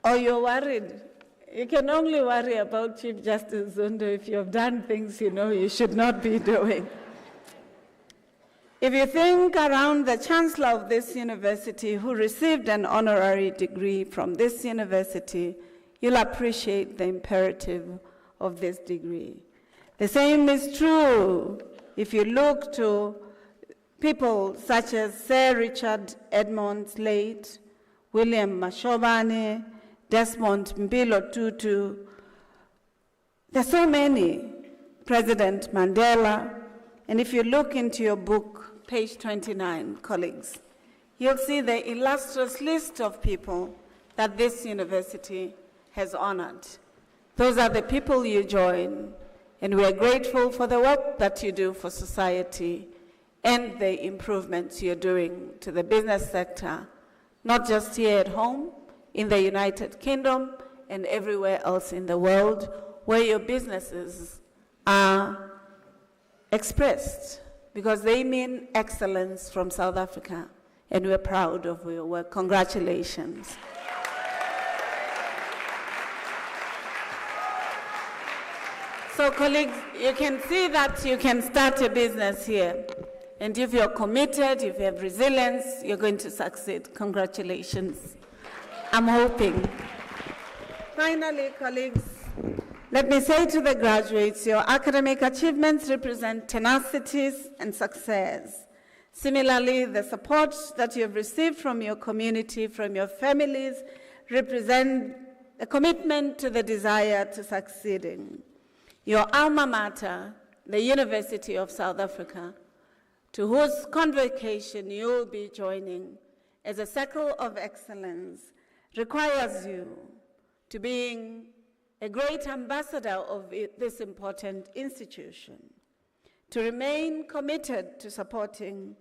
Or you're worried, You can only worry about Chief Justice Zondo if you have done things you know you should not be doing. If you think around the chancellor of this university who received an honorary degree from this university, you'll appreciate the imperative of this degree. The same is true if you look to people such as Sir Richard Edmond Slade, William Mashobane, Desmond Mbilo Tutu. There's so many. President Mandela. And if you look into your book, page 29, colleagues, you'll see the illustrious list of people that this university has honored. Those are the people you join, and we are grateful for the work that you do for society and the improvements you're doing to the business sector, not just here at home, in the United Kingdom, and everywhere else in the world where your businesses are expressed, because they mean excellence from South Africa, and we're proud of your work. Congratulations. So colleagues, you can see that you can start a business here. And if you're committed, if you have resilience, you're going to succeed. Congratulations. I'm hoping. Finally, colleagues, let me say to the graduates, your academic achievements represent tenacity and success. Similarly, the support that you've received from your community, from your families, represent a commitment to the desire to succeeding. Your alma mater, the University of South Africa, to whose convocation you will be joining as a circle of excellence, requires you to being a great ambassador of this important institution, to remain committed to supporting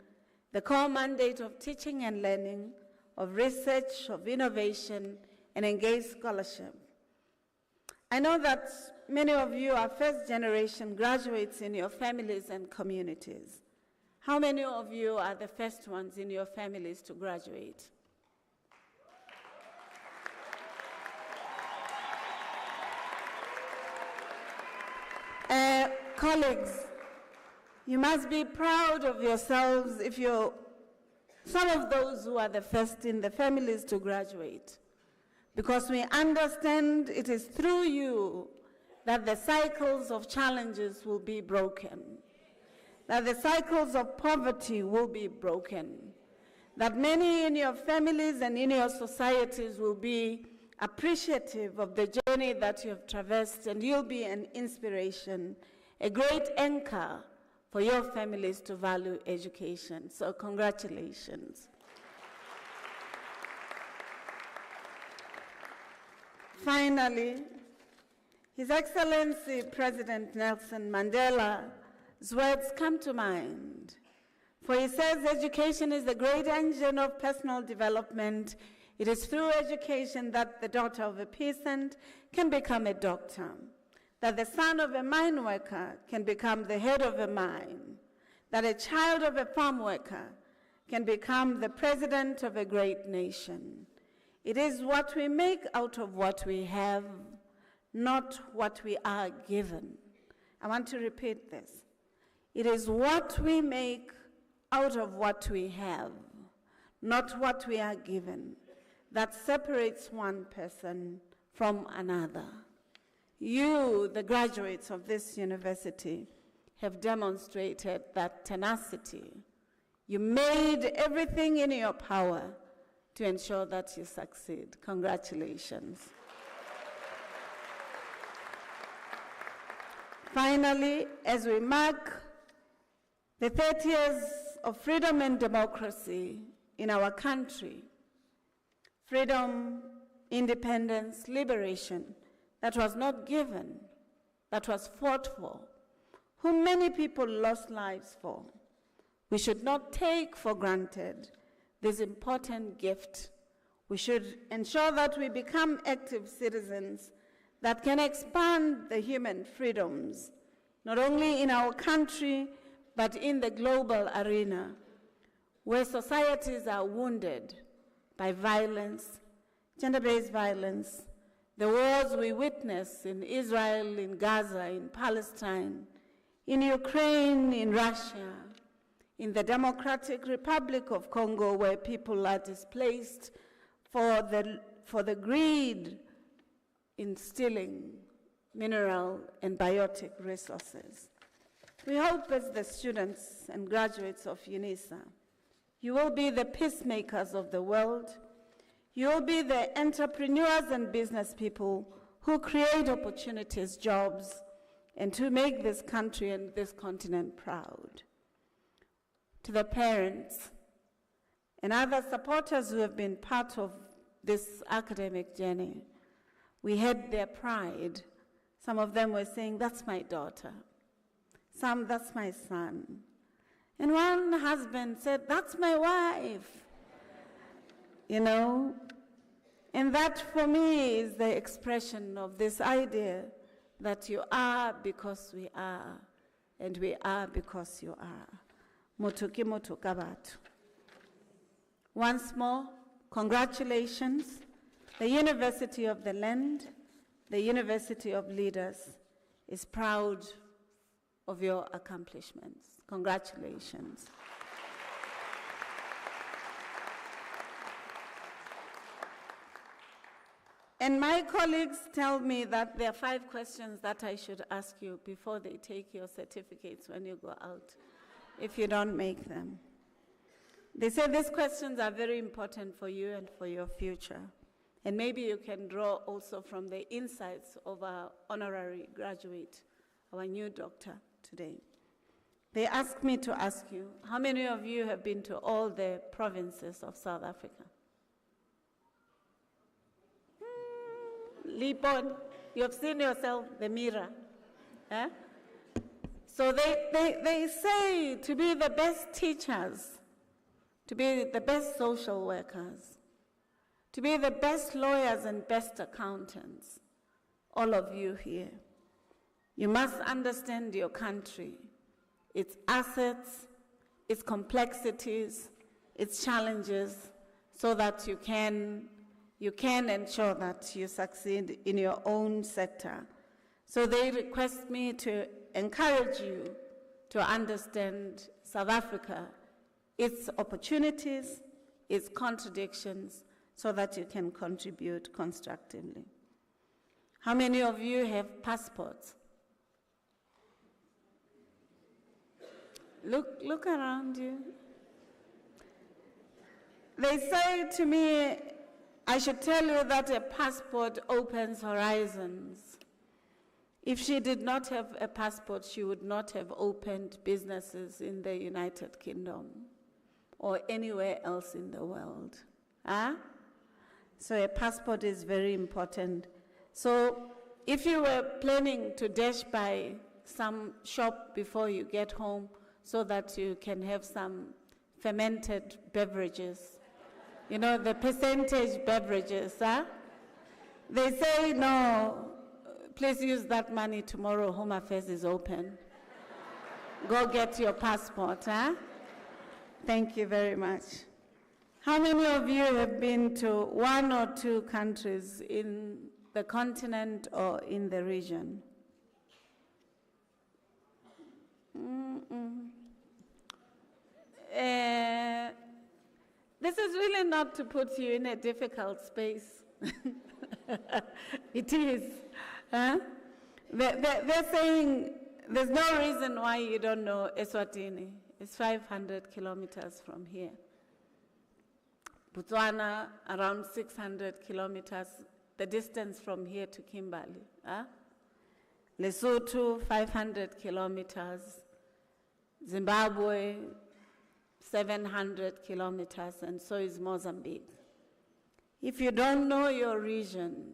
the core mandate of teaching and learning, of research, of innovation, and engaged scholarship. I know that many of you are first-generation graduates in your families and communities. How many of you are the first ones in your families to graduate? Colleagues, you must be proud of yourselves if you're some of those who are the first in the families to graduate, because we understand it is through you that the cycles of challenges will be broken, that the cycles of poverty will be broken, that many in your families and in your societies will be appreciative of the journey that you have traversed, and you'll be an inspiration, a great anchor for your families to value education. So congratulations. Finally, His Excellency President Nelson Mandela's words come to mind. For he says education is the great engine of personal development. It is through education that the daughter of a peasant can become a doctor, that the son of a mine worker can become the head of a mine, that a child of a farm worker can become the president of a great nation. It is what we make out of what we have, not what we are given. I want to repeat this. It is what we make out of what we have, not what we are given, that separates one person from another. You, the graduates of this university, have demonstrated that tenacity. You made everything in your power to ensure that you succeed. Congratulations. Finally, as we mark the 30 years of freedom and democracy in our country, freedom, independence, liberation, that was not given, that was fought for, whom many people lost lives for. We should not take for granted this important gift. We should ensure that we become active citizens that can expand the human freedoms, not only in our country, but in the global arena, where societies are wounded by violence, gender-based violence, The wars we witness in Israel, in Gaza, in Palestine, in Ukraine, in Russia, in the Democratic Republic of Congo, where people are displaced for the greed in stealing mineral and biotic resources. We hope as the students and graduates of Unisa, you will be the peacemakers of the world. You will be the entrepreneurs and business people who create opportunities, jobs, and to make this country and this continent proud. To the parents and other supporters who have been part of this academic journey, we had their pride. Some of them were saying, that's my daughter. Some, that's my son. And one husband said, that's my wife. You know, and that for me is the expression of this idea that you are because we are, and we are because you are. Motuki motuka batu. Once more, congratulations. The University of the Land, the University of Leaders, is proud of your accomplishments. Congratulations. And my colleagues tell me that there are 5 questions that I should ask you before they take your certificates when you go out, if you don't make them. They say these questions are very important for you and for your future. And maybe you can draw also from the insights of our honorary graduate, our new doctor today. They asked me to ask you, how many of you have been to all the provinces of South Africa? Lipon, you've seen yourself, the mirror. Eh? So they say to be the best teachers, to be the best social workers, to be the best lawyers and best accountants, all of you here, you must understand your country, its assets, its complexities, its challenges, so that you can ensure that you succeed in your own sector. So they request me to encourage you to understand South Africa, its opportunities, its contradictions, so that you can contribute constructively. How many of you have passports? Look around you. They say to me, I should tell you that a passport opens horizons. If she did not have a passport, she would not have opened businesses in the United Kingdom or anywhere else in the world. Huh? So a passport is very important. So if you were planning to dash by some shop before you get home so that you can have some fermented beverages, you know, the percentage beverages, huh? They say, no, please use that money tomorrow, Home Affairs is open. Go get your passport, huh? Thank you very much. How many of you have been to 1 or 2 countries in the continent or in the region? This is really not to put you in a difficult space. It is. Huh? They're saying there's no reason why you don't know Eswatini. It's 500 kilometers from here. Botswana, around 600 kilometers, the distance from here to Kimberley. Huh? Lesotho, 500 kilometers. Zimbabwe, 700 kilometers, and so is Mozambique. If you don't know your region,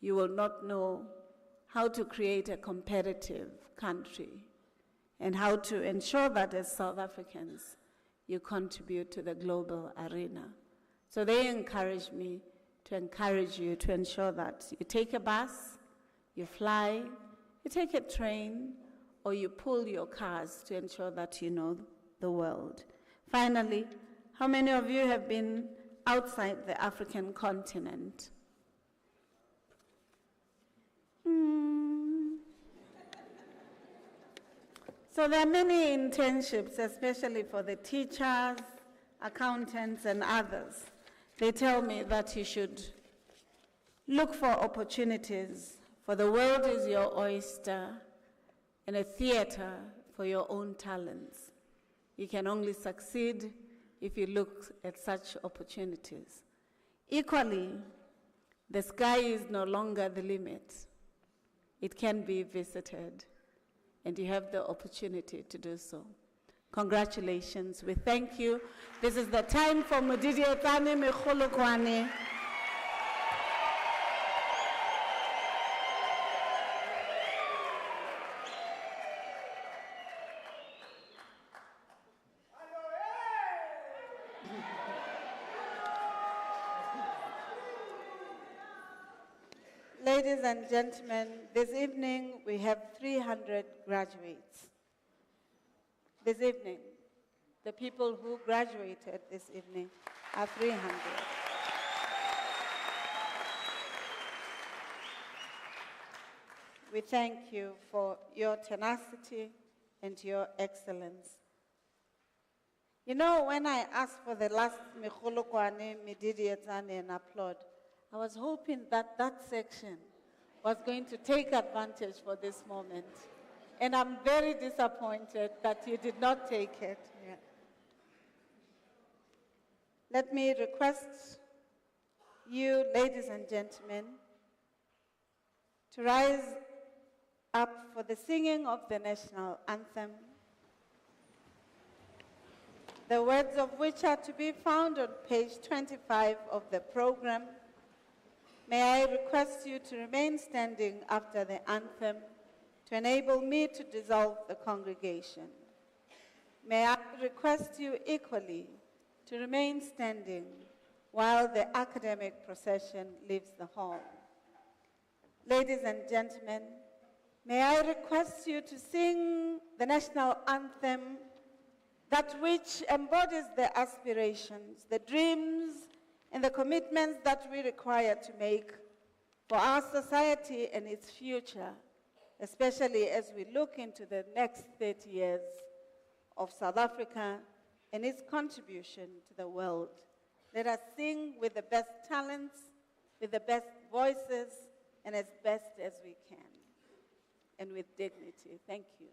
you will not know how to create a competitive country and how to ensure that as South Africans, you contribute to the global arena. So they encourage me to encourage you to ensure that you take a bus, you fly, you take a train, or you pull your cars to ensure that you know the world. Finally, how many of you have been outside the African continent? So there are many internships, especially for the teachers, accountants, and others. They tell me that you should look for opportunities, for the world is your oyster, and a theater for your own talents. You can only succeed if you look at such opportunities. Equally, the sky is no longer the limit. It can be visited, and you have the opportunity to do so. Congratulations, we thank you. This is the time for Mudidietsane Mekgolokwane. Ladies and gentlemen, this evening we have 300 graduates. This evening, the people who graduated this evening are 300. We thank you for your tenacity and your excellence. You know, when I asked for the last Mekgolokwane, Mudidietsane, and applaud, I was hoping that that section was going to take advantage for this moment. And I'm very disappointed that you did not take it. Yeah. Let me request you, ladies and gentlemen, to rise up for the singing of the national anthem, the words of which are to be found on page 25 of the program. May I request you to remain standing after the anthem to enable me to dissolve the congregation. May I request you equally to remain standing while the academic procession leaves the hall. Ladies and gentlemen, may I request you to sing the national anthem, that which embodies the aspirations, the dreams, and the commitments that we require to make for our society and its future, especially as we look into the next 30 years of South Africa and its contribution to the world. Let us sing with the best talents, with the best voices, and as best as we can, and with dignity. Thank you.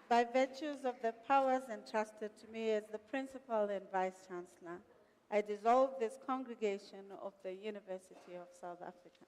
By virtues of the powers entrusted to me as the Principal and Vice-Chancellor, I dissolve this congregation of the University of South Africa.